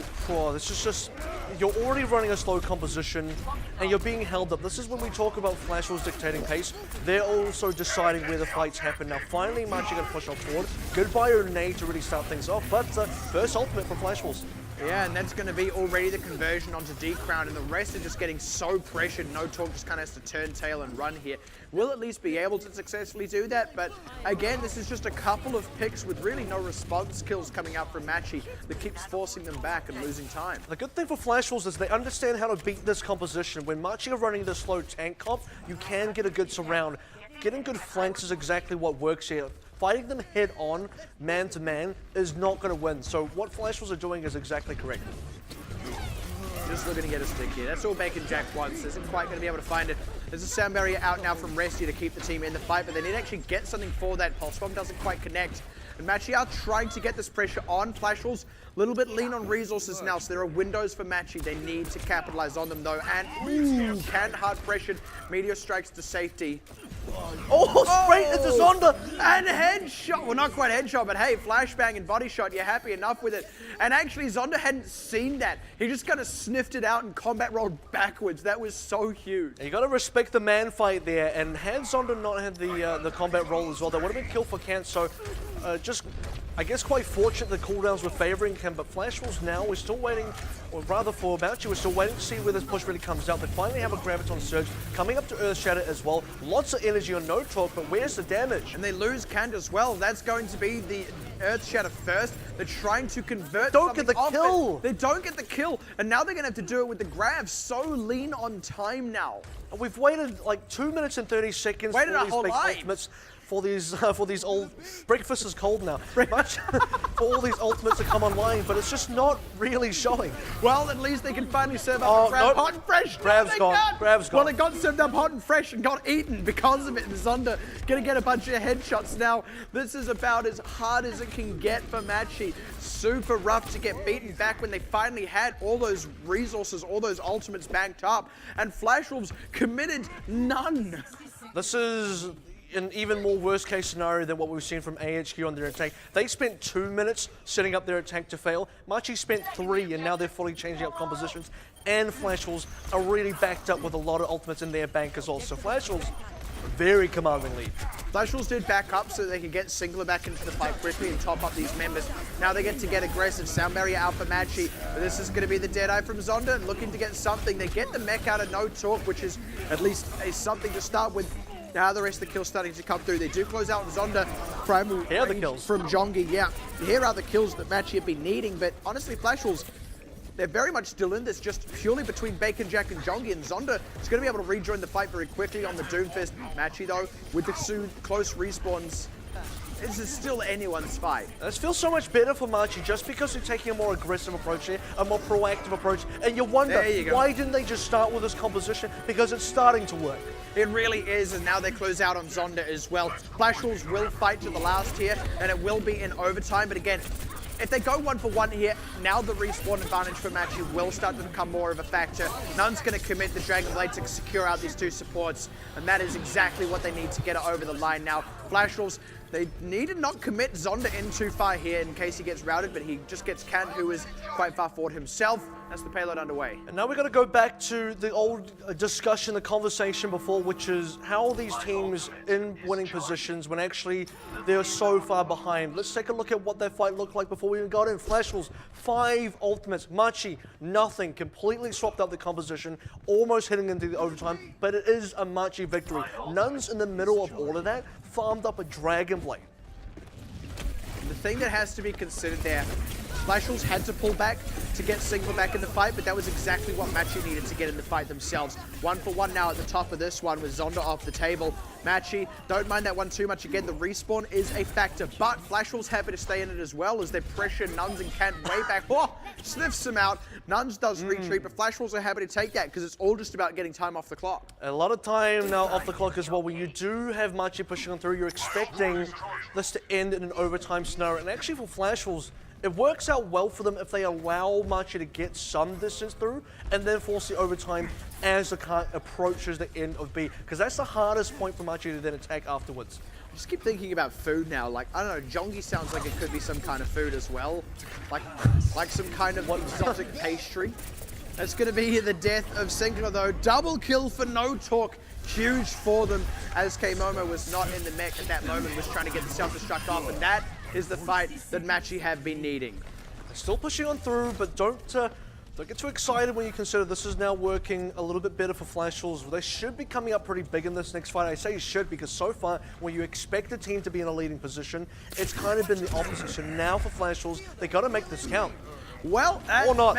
A: this is just, you're already running a slow composition and you're being held up. This is when we talk about Flash Wolves dictating pace. They're also deciding where the fights happen. Now finally Machi going to push up forward. Good bio nade to really start things off, but first ultimate for Flash Wolves.
B: Yeah, and that's going to be already the conversion onto D-Crown, and the rest are just getting so pressured. No Talk just kind of has to turn tail and run here. We'll at least be able to successfully do that, but again, this is just a couple of picks with really no response kills coming out from Machi that keeps forcing them back and losing time.
A: The good thing for Flash Wolves is they understand how to beat this composition. When Machi are running the slow tank comp, you can get a good surround. Getting good flanks is exactly what works here. Fighting them head on, man to man, is not going to win. So what Flash Wolves are doing is exactly correct.
B: Just looking to get a stick here. That's all Bacon Jack wants. Isn't quite going to be able to find it. There's a sound barrier out now from Resty to keep the team in the fight, but they need to actually get something for that. Pulse Bomb doesn't quite connect. And Machi are trying to get this pressure on Flash Wolves. A little bit lean on resources now, so there are windows for Machi. They need to capitalize on them though. And ooh, can hard pressured. Meteor strikes to safety.
A: Oh, straight into Zonda.
B: And headshot. Well, not quite headshot, but hey, flashbang and body shot. You're happy enough with it. And actually, Zonda hadn't seen that. He just kind of sniffed it out and combat rolled backwards. That was so huge.
A: You got to respect the man fight there. And had Zonda not had the combat roll as well, that would have been kill for Kant. So just, I guess, quite fortunate the cooldowns were favoring him. But Flash Wolves now, we're still waiting, or rather for Machi, we're still waiting to see where this push really comes out. They finally have a Graviton Surge coming up to Earth Shatter as well. Lots of energy on No Talk, but where's the damage?
B: And they lose Kant as well. That's going to be the Earth Shatter first. They're trying to convert.
A: Don't get the kill.
B: They don't get the kill. And now they're going to have to do it with the Grav. So lean on time now.
A: And we've waited like 2 minutes and 30 seconds
B: Waited
A: for
B: a
A: these
B: whole
A: big
B: life.
A: ultimates. For these old breakfast is cold now. Much for all these ultimates to come online, but it's just not really showing.
B: Well, at least they can finally serve up the Grav
A: nope.
B: hot and fresh.
A: Grav's
B: they
A: gone.
B: can't.
A: Grav's gone.
B: Well, it got served up hot and fresh and got eaten because of it. And Zonda gonna get a bunch of headshots now. This is about as hard as it can get for Machi. Super rough to get beaten back when they finally had all those resources, all those ultimates banked up, and Flash Wolves committed none.
A: This is an even more worst case scenario than what we've seen from AHQ on their attack. They spent 2 minutes setting up their attack to fail. Machi spent 3, and now they're fully changing up compositions. And Flash Wolves are really backed up with a lot of ultimates in their bank as well. So Flash Wolves, very commanding lead.
B: Flash Wolves did back up so they could get Singler back into the fight quickly and top up these members. Now they get to get aggressive. Sound barrier out for Machi. But this is going to be the Deadeye from Zonda, looking to get something. They get the mech out of No Talk, which is at least something to start with. Now the rest of the kills starting to come through. They do close out Zonda. Primal
A: Here are the kills
B: from Jongi. Yeah, here are the kills that Machi have been needing. But honestly, Flash Wolves, they're very much still in this, just purely between Bacon Jack and Jongi. And Zonda is going to be able to rejoin the fight very quickly on the Doomfist. Machi, though, with the close respawns, this is still anyone's fight.
A: This feels so much better for Machi just because they're taking a more aggressive approach here, a more proactive approach. And you wonder, why didn't they just start with this composition? Because it's starting to work.
B: It really is, and now they close out on Zonda as well. Flash Wolves will fight to the last here, and it will be in overtime. But again, if they go 1 for 1 here, now the respawn advantage for Machi will start to become more of a factor. Nunn's going to commit the Dragon Blade to secure out these 2 supports, and that is exactly what they need to get it over the line now. Flash Wolves, they need to not commit Zonda in too far here in case he gets routed, but he just gets Kant, who is quite far forward himself. That's the payload underway.
A: And now we're going to go back to the old discussion, the conversation before, which is how these teams in winning positions when actually they're so far behind. Let's take a look at what that fight looked like before we even got in. Flash Wolves, 5 ultimates. Machi, nothing. Completely swapped out the composition, almost hitting into the overtime, but it is a Machi victory. Nuns in the middle of all of that farmed up a Dragon Blade.
B: The thing that has to be considered there, Flash Wolves had to pull back to get Singler back in the fight, but that was exactly what Machi needed to get in the fight themselves. 1 for 1 now at the top of this one with Zonda off the table. Machi, don't mind that one too much. Again, the respawn is a factor, but Flash Wolves happy to stay in it as well as they pressure Nuns and Kant way back. Oh, sniffs him out. Nuns does retreat, but Flash Wolves are happy to take that because it's all just about getting time off the clock.
A: A lot of time now off the clock as well. When you do have Machi pushing on through, you're expecting this to end in an overtime scenario. And actually for Flash Wolves, it works out well for them if they allow Machi to get some distance through and then force the overtime as the car approaches the end of B. Because that's the hardest point for Machi to then attack afterwards.
B: I just keep thinking about food now. Like, I don't know, Jongi sounds like it could be some kind of food as well. Like some kind of exotic pastry. That's going to be the death of Singler, though. Double kill for No Talk. Huge for them, as K-Momo was not in the mech at that moment, was trying to get the self-destruct off, and that is the fight that Machi have been needing.
A: Still pushing on through, but don't get too excited when you consider this is now working a little bit better for Flash Wolves. They should be coming up pretty big in this next fight. I say should because so far, when you expect a team to be in a leading position, it's kind of been the opposite. So now for Flash Wolves, they got to make this count.
B: Well,
A: or not.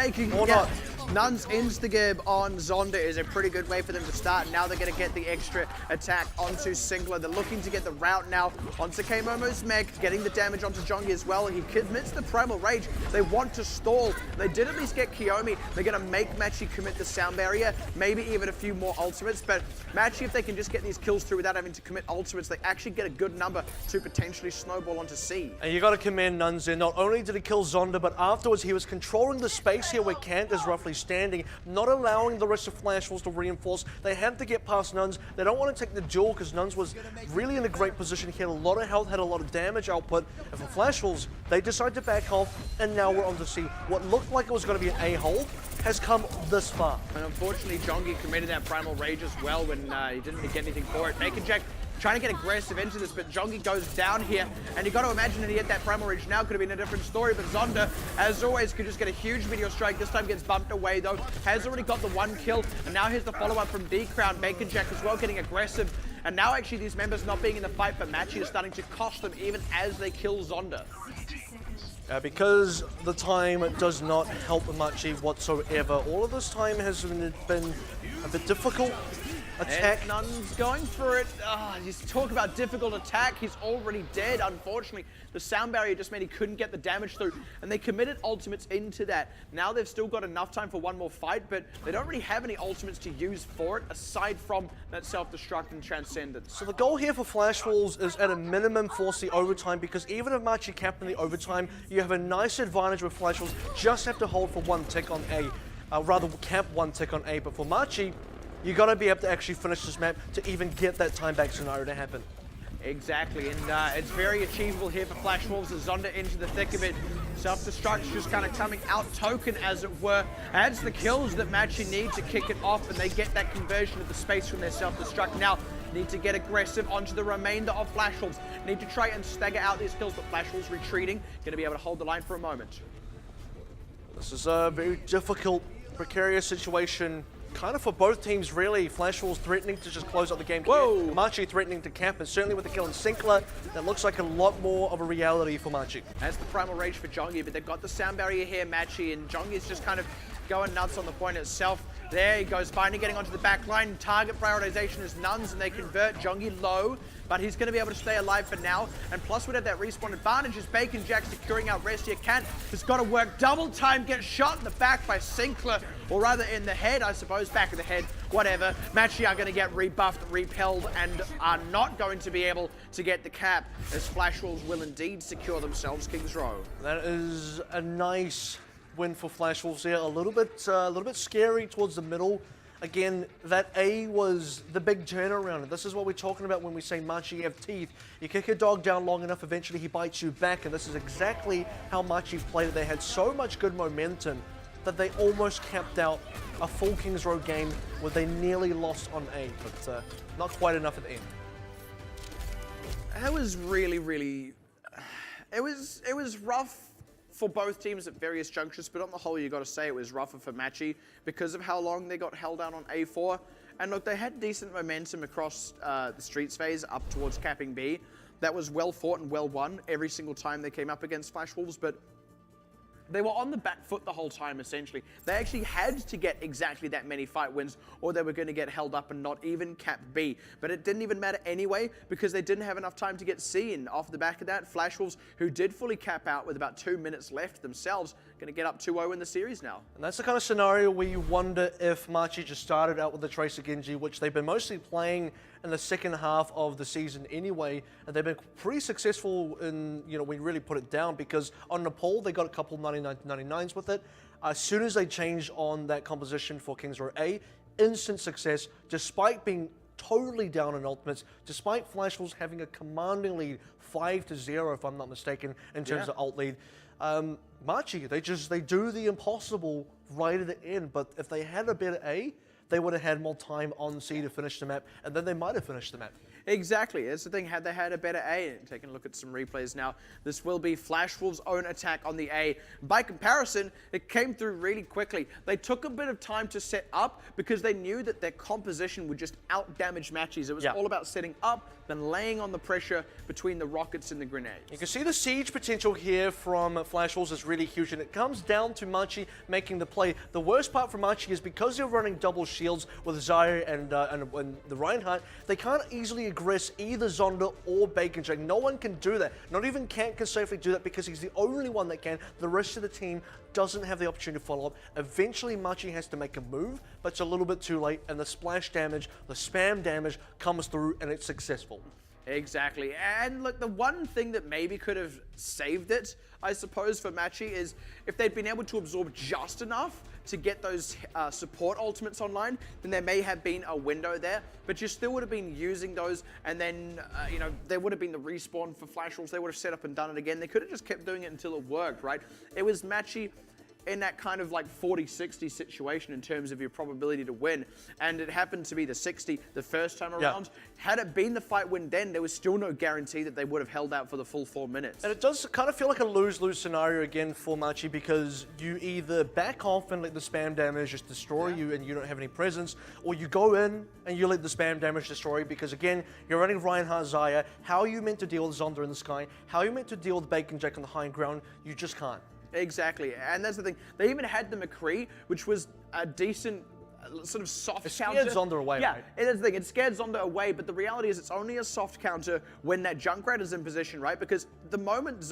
B: Nuns Instagib on Zonda is a pretty good way for them to start. Now they're going to get the extra attack onto Singler. They're looking to get the route now onto K-Momo's mech, getting the damage onto Jongi as well. He commits the Primal Rage. They want to stall. They did at least get Kiyomi. They're going to make Machi commit the sound barrier, maybe even a few more ultimates. But Machi, if they can just get these kills through without having to commit ultimates, they actually get a good number to potentially snowball onto C.
A: And you got to commend Nuns in. Not only did he kill Zonda, but afterwards he was controlling the space here where Kant is roughly actually standing, not allowing the rest of Flash Wolves to reinforce. They have to get past Nuns. They don't want to take the duel because Nuns was really in a great position. He had a lot of health, had a lot of damage output. And for Flash Wolves, they decide to back off, and now we're on to see what looked like it was going to be an A-hole has come this far.
B: And unfortunately, Jongi committed that Primal Rage as well when he didn't get anything for it. Bacon Jack trying to get aggressive into this, but Jongi goes down here, and you got to imagine that he had that Primal Rage now could have been a different story, but Zonda, as always, could just get a huge Meteor Strike. This time gets bumped away, though. Has already got the 1 kill, and now here's the follow-up from D-Crown. Bacon Jack as well getting aggressive, and now actually these members not being in the fight for Machi is starting to cost them even as they kill Zonda.
A: Because the time does not help Machi whatsoever. All of this time has been a bit difficult. Attack.
B: And Nuns going for it. You talk about difficult attack. He's already dead, unfortunately. The sound barrier just meant he couldn't get the damage through, and they committed ultimates into that. Now they've still got enough time for one more fight, but they don't really have any ultimates to use for it, aside from that self-destruct and transcendence.
A: So the goal here for Flash Wolves is at a minimum force the overtime, because even if Machi cap in the overtime, you have a nice advantage with Flash Wolves. Just have to hold for 1 tick on A. Rather cap 1 tick on A, but for Machi, you got to be able to actually finish this map to even get that time back scenario to happen.
B: Exactly, and it's very achievable here for Flash Wolves as Zonda into the thick of it. Self-destruct just kind of coming out token, as it were. Adds the kills that Machi need to kick it off, and they get that conversion of the space from their self-destruct. Now, need to get aggressive onto the remainder of Flash Wolves. Need to try and stagger out these kills, but Flash Wolves retreating. Going to be able to hold the line for a moment.
A: This is a very difficult, precarious situation. Kind of for both teams, really. Flash Wolves threatening to just close out the game.
B: Whoa!
A: Machi threatening to cap, and certainly with the kill on Sinkler, that looks like a lot more of a reality for Machi.
B: That's the Primal Rage for Jongi, but they've got the sound barrier here, Machi, and Jongi's just kind of going nuts on the point itself. There he goes, finally getting onto the back line. Target prioritization is Nuns, and they convert Jongi low, but he's going to be able to stay alive for now. And plus, we'd have that respawn advantage as Bacon Jack securing out rest here. Kant has got to work double time, get shot in the back by Sinkler, or rather in the head, I suppose, back of the head, whatever. Machi are going to get rebuffed, repelled, and are not going to be able to get the cap, as Flash Wolves will indeed secure themselves King's Row.
A: That is a nice win for Flash Wolves here. A little bit scary towards the middle. Again, that A was the big turnaround. This is what we're talking about when we say Machi have teeth. You kick a dog down long enough, eventually he bites you back, and this is exactly how Machi played it. They had so much good momentum that they almost capped out a full King's Row game where they nearly lost on A, but not quite enough at the end.
B: That was really, it was rough for both teams at various junctures, but on the whole, you got to say it was rougher for Machi because of how long they got held down on A4. And look, they had decent momentum across the Streets phase up towards capping B. That was well fought and well won every single time they came up against Flash Wolves, but they were on the back foot the whole time, essentially. They actually had to get exactly that many fight wins, or they were going to get held up and not even cap B. But it didn't even matter anyway, because they didn't have enough time to get C in. Off the back of that, Flash Wolves, who did fully cap out with about 2 minutes left themselves, going to get up 2-0 in the series now.
A: And that's the kind of scenario where you wonder if Machi just started out with the Tracer Genji, which they've been mostly playing in the second half of the season anyway, and they've been pretty successful in, when you really put it down, because on Nepal they got a couple 99-99s with it. As soon as they changed on that composition for King's Row A, instant success, despite being totally down in ultimates, despite Flash Wolves having a commanding lead, 5-0 if I'm not mistaken, in terms of ult lead. Machi, they do the impossible right at the end, but if they had a better A, they would have had more time on C to finish the map, and then they might have finished the map.
B: Exactly, that's the thing, had they had a better A. Taking a look at some replays now, this will be Flash Wolves' own attack on the A. By comparison, it came through really quickly. They took a bit of time to set up because they knew that their composition would just out-damage Machis. It was all about setting up, then laying on the pressure between the rockets and the grenades.
A: You can see the siege potential here from Flash Wolves is really huge, and it comes down to Machi making the play. The worst part for Machi is because they're running double shields with Zaya and the Reinhardt, they can't easily aggress either Zonda or Bacon Jack. No one can do that. Not even Kant can safely do that because he's the only one that can. The rest of the team doesn't have the opportunity to follow up. Eventually, Machi has to make a move, but it's a little bit too late, and the splash damage, the spam damage comes through, and it's successful.
B: Exactly, and look, the one thing that maybe could have saved it, I suppose, for Machi is if they'd been able to absorb just enough to get those support ultimates online, then there may have been a window there, but you still would have been using those, and then, you know, there would have been the respawn for Flash Wolves. They would have set up and done it again. They could have just kept doing it until it worked, right? It was Machi in that kind of like 40-60 situation in terms of your probability to win, and it happened to be the 60 the first time around. Had it been the fight win then, there was still no guarantee that they would have held out for the full 4 minutes.
A: And it does kind of feel like a lose-lose scenario again for Machi, because you either back off and let the spam damage just destroy you and you don't have any presence, or you go in and you let the spam damage destroy you, because again, you're running Reinhardt Zaya. How are you meant to deal with Zonda in the sky? How are you meant to deal with Bacon Jack on the high ground? You just can't.
B: Exactly, and that's the thing. They even had the McCree, which was a decent sort of soft counter.
A: It scared Zonda away,
B: Yeah,
A: right?
B: that's the thing. It scared Zonda away, but the reality is it's only a soft counter when that Junkrat is in position, right? Because the moment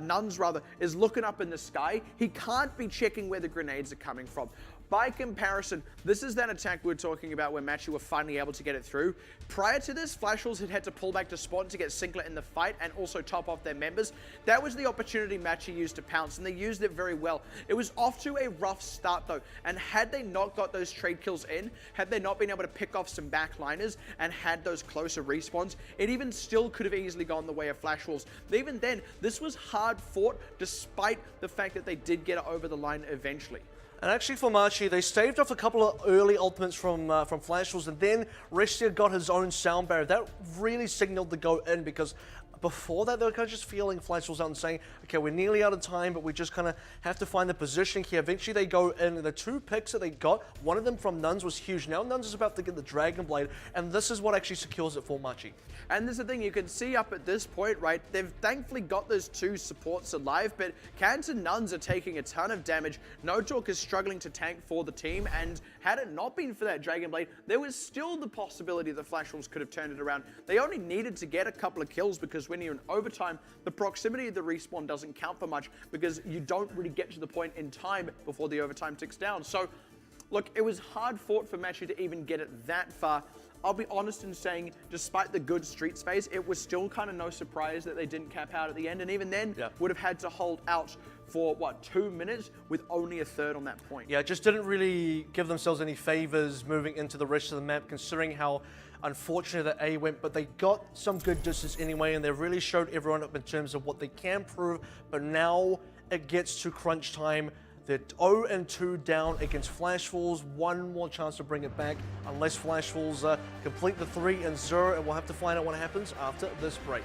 B: Nuns rather, is looking up in the sky, he can't be checking where the grenades are coming from. By comparison, this is that attack we were talking about where Machi were finally able to get it through. Prior to this, Flash Wolves had to pull back to spawn to get Sinclair in the fight and also top off their members. That was the opportunity Machi used to pounce, and they used it very well. It was off to a rough start though, and had they not got those trade kills in, had they not been able to pick off some backliners and had those closer respawns, it even still could have easily gone the way of Flash Wolves. But even then, this was hard fought despite the fact that they did get it over the line eventually.
A: And actually for Machi, they staved off a couple of early ultimates from Flash Wolves, and then Restia got his own sound barrier. That really signaled the go in, because before that, they were kind of just feeling Flash Wolves out and saying, okay, we're nearly out of time, but we just kind of have to find the positioning here. Eventually, they go in, and the 2 picks that they got, one of them from Nuns was huge. Now Nuns is about to get the Dragon Blade, and this is what actually secures it for Machi.
B: And this is the thing, you can see up at this point, right, they've thankfully got those 2 supports alive, but Cans and Nuns are taking a ton of damage. No Talk is struggling to tank for the team, and had it not been for that Dragon Blade, there was still the possibility that Flash Wolves could have turned it around. They only needed to get a couple of kills, because when you're in overtime, the proximity of the respawn doesn't count for much, because you don't really get to the point in time before the overtime ticks down. So, look, it was hard fought for Machi to even get it that far. I'll be honest in saying, despite the good street space, it was still kind of no surprise that they didn't cap out at the end, and even then would have had to hold out for, what, 2 minutes with only a third on that point.
A: Yeah, just didn't really give themselves any favors moving into the rest of the map, considering how unfortunate that A went, but they got some good distance anyway, and they really showed everyone up in terms of what they can prove. But now it gets to crunch time. They're 0-2 down against Flash Wolves. One more chance to bring it back, unless Flash Wolves complete the 3-0, and we'll have to find out what happens after this break.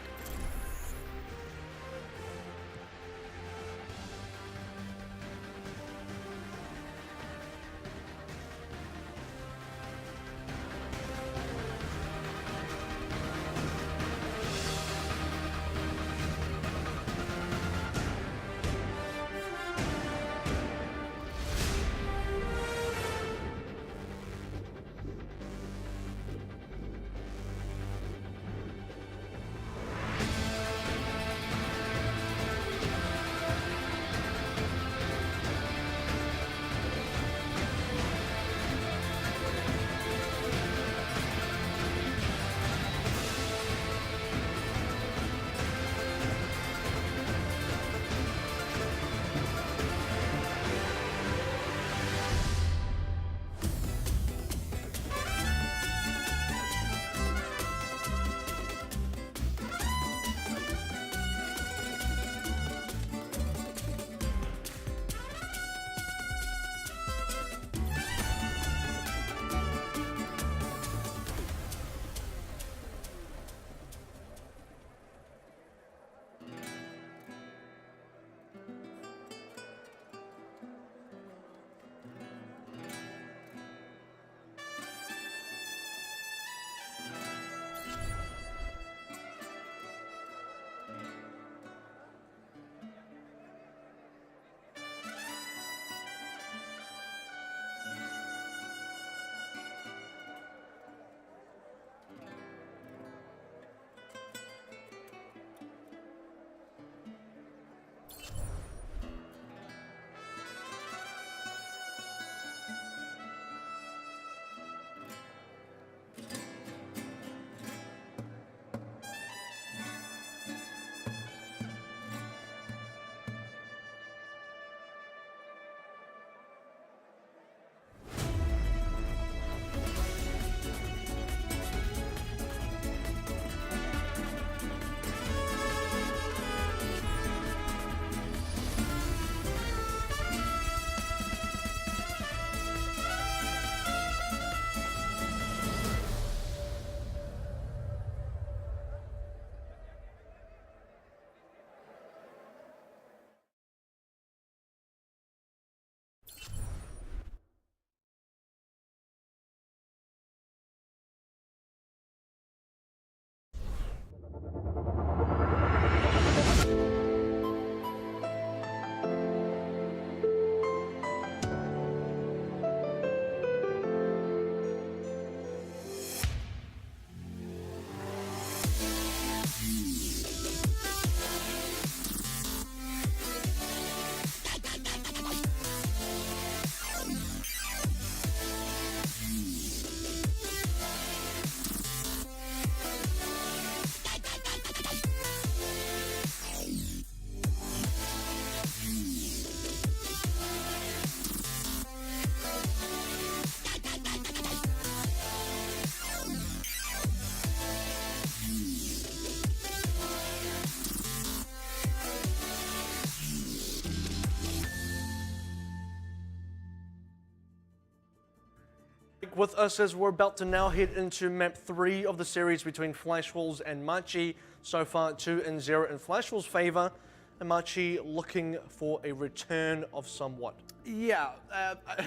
A: back with us as we're about to now head into map 3 of the series between Flash Wolves and Machi. So far 2-0 in Flash Wolves' favor, and Machi looking for a return of somewhat.
B: Yeah,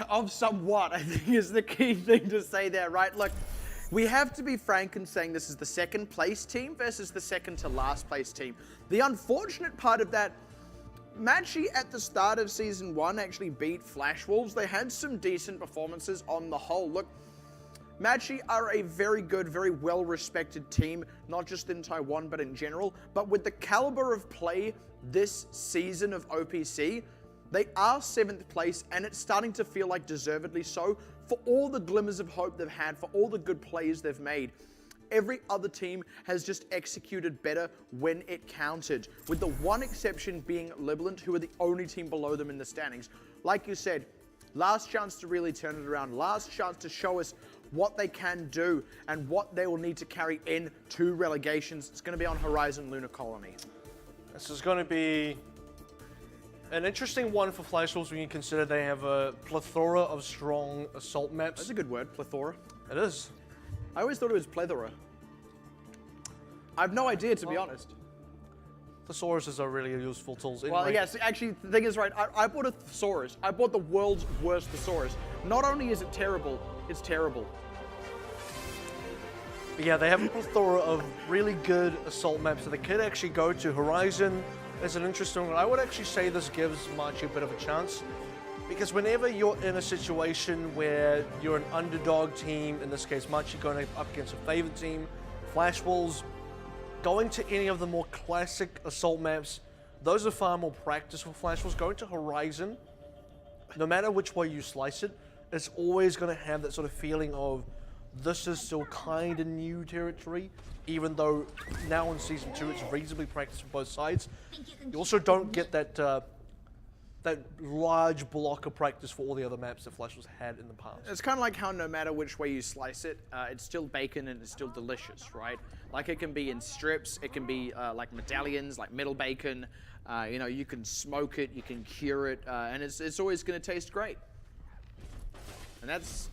B: of somewhat, I think is the key thing to say there, right? Look, we have to be frank in saying this is the second place team versus the second to last place team. The unfortunate part of that, Machi at the start of Season 1 actually beat Flash Wolves. They had some decent performances on the whole. Look, Machi are a very good, very well-respected team, not just in Taiwan, but in general. But with the caliber of play this season of OPC, they are 7th place, and it's starting to feel like deservedly so for all the glimmers of hope they've had, for all the good plays they've made. Every other team has just executed better when it counted, with the one exception being Liberland, who are the only team below them in the standings. Like you said, last chance to really turn it around, last chance to show us what they can do and what they will need to carry in to relegations. It's going to be on Horizon Lunar Colony.
A: This is going to be an interesting one for Flash Wolves when you consider they have a plethora of strong assault maps.
B: That's a good word, plethora.
A: It is.
B: I always thought it was plethora. I have no idea, to be honest.
A: Thesauruses are really useful tools. Anyway.
B: Well, yes, actually, the thing is, right, I bought a thesaurus. I bought the world's worst thesaurus. Not only is it terrible, it's terrible.
A: But yeah, they have a plethora of really good assault maps that they could actually go to. Horizon is an interesting one. I would actually say this gives Machi a bit of a chance, because whenever you're in a situation where you're an underdog team, in this case Machi going up against a favored team, Flash Wolves, going to any of the more classic assault maps, those are far more practice for Flash Wolves. Going to Horizon, no matter which way you slice it, it's always going to have that sort of feeling of this is still kind of new territory, even though now in Season 2 it's reasonably practiced for both sides. You also don't get that that large block of practice for all the other maps that Flash Wolves had in the past.
B: It's kind of like how no matter which way you slice it, it's still bacon and it's still delicious, right? Like it can be in strips, it can be like medallions, like middle bacon. You know, you can smoke it, you can cure it, and it's always going to taste great. And that's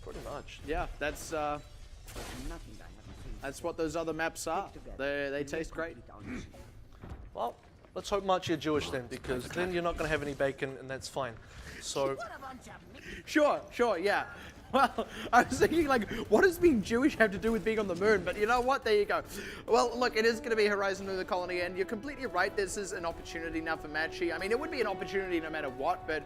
A: Pretty much.
B: yeah, that's what those other maps are. They taste great.
A: Well, let's hope Machi are Jewish then, because then you're not going to have any bacon, and that's fine. So,
B: Sure, yeah. Well, I was thinking, like, what does being Jewish have to do with being on the moon? But you know what? There you go. Well, look, it is going to be Horizon Lunar Colony, and you're completely right. This is an opportunity now for Machi. I mean, it would be an opportunity no matter what, but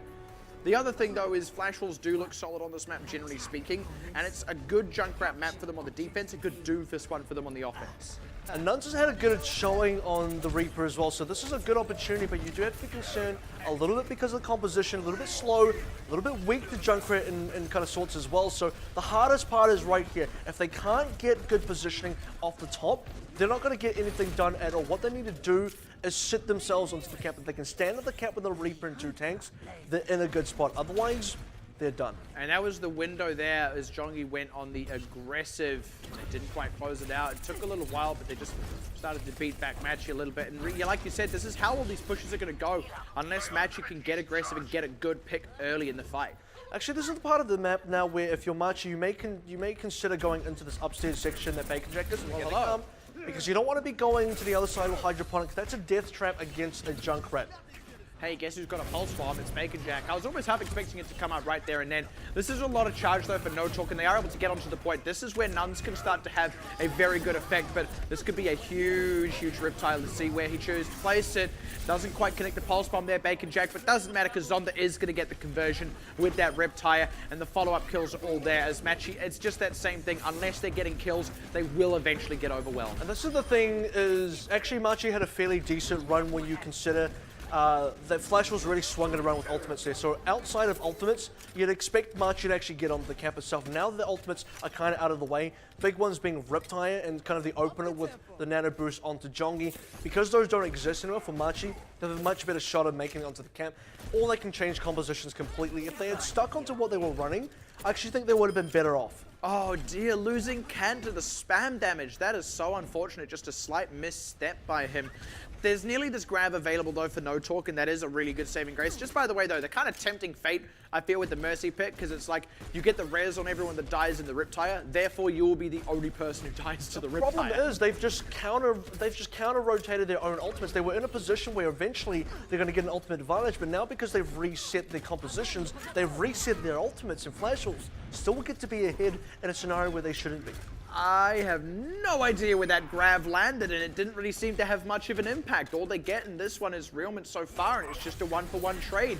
B: the other thing, though, is Flash Wolves do look solid on this map, generally speaking, and it's a good Junkrat map for them on the defense, a good Doomfist one for them on the offense.
A: and Nuns has had a good showing on the Reaper as well, so this is a good opportunity, but you do have to be concerned a little bit because of the composition, a little bit slow, a little bit weak to Junkrat in kind of sorts as well. So the hardest part is right here. If they can't get good positioning off the top, they're not going to get anything done at all. What they need to do is sit themselves onto the cap. If they can stand at the cap with a Reaper and 2 tanks, they're in a good spot. Otherwise, they're done.
B: And that was the window there as Jongi went on the aggressive. They didn't quite close it out. It took a little while, but they just started to beat back Machi a little bit. And like you said, this is how all these pushes are going to go, unless Machi can get aggressive and get a good pick early in the fight.
A: Actually, this is the part of the map now where if you're Machi, you may consider going into this upstairs section that Bacon Jack is. Well, hello. Because you don't want to be going to the other side with Hydroponic. That's a death trap against a Junkrat.
B: Hey, guess who's got a pulse bomb? It's Bacon Jack. I was almost half expecting it to come out right there and then. This is a lot of charge, though, for No Talk, and they are able to get onto the point. This is where Nuns can start to have a very good effect, but this could be a huge, huge Riptile. Let's see where he chooses to place it. Doesn't quite connect the pulse bomb there, Bacon Jack, but doesn't matter because Zonda is going to get the conversion with that Riptire, and the follow-up kills are all there. As Machi, it's just that same thing. Unless they're getting kills, they will eventually get overwhelmed.
A: And this is the thing is, actually Machi had a fairly decent run when you consider that Flash was really swung it around with ultimates there. So outside of ultimates, you'd expect Machi to actually get onto the cap itself. Now that the ultimates are kind of out of the way, big ones being Riptire and kind of the opener with the Nano Boost onto Jongi. Because those don't exist anymore for Machi, they have a much better shot of making it onto the cap. Or they can change compositions completely. If they had stuck onto what they were running, I actually think they would have been better off.
B: Oh dear, losing Can to the spam damage. That is so unfortunate. Just a slight misstep by him. There's nearly this grab available though for no talk, and that is a really good saving grace. Just by the way though, they're kind of tempting fate, I feel, with the Mercy Pit, because it's like you get the res on everyone that dies in the Riptire, therefore you will be the only person who dies to the Riptire.
A: The problem is they've just counter rotated their own ultimates. They were in a position where eventually they're going to get an ultimate advantage, but now because they've reset their compositions, they've reset their ultimates, and Flash Wolves still get to be ahead in a scenario where they shouldn't be.
B: I have no idea where that grab landed, and it didn't really seem to have much of an impact. All they get in this one is Realment so far, and it's just a 1-for-1 trade.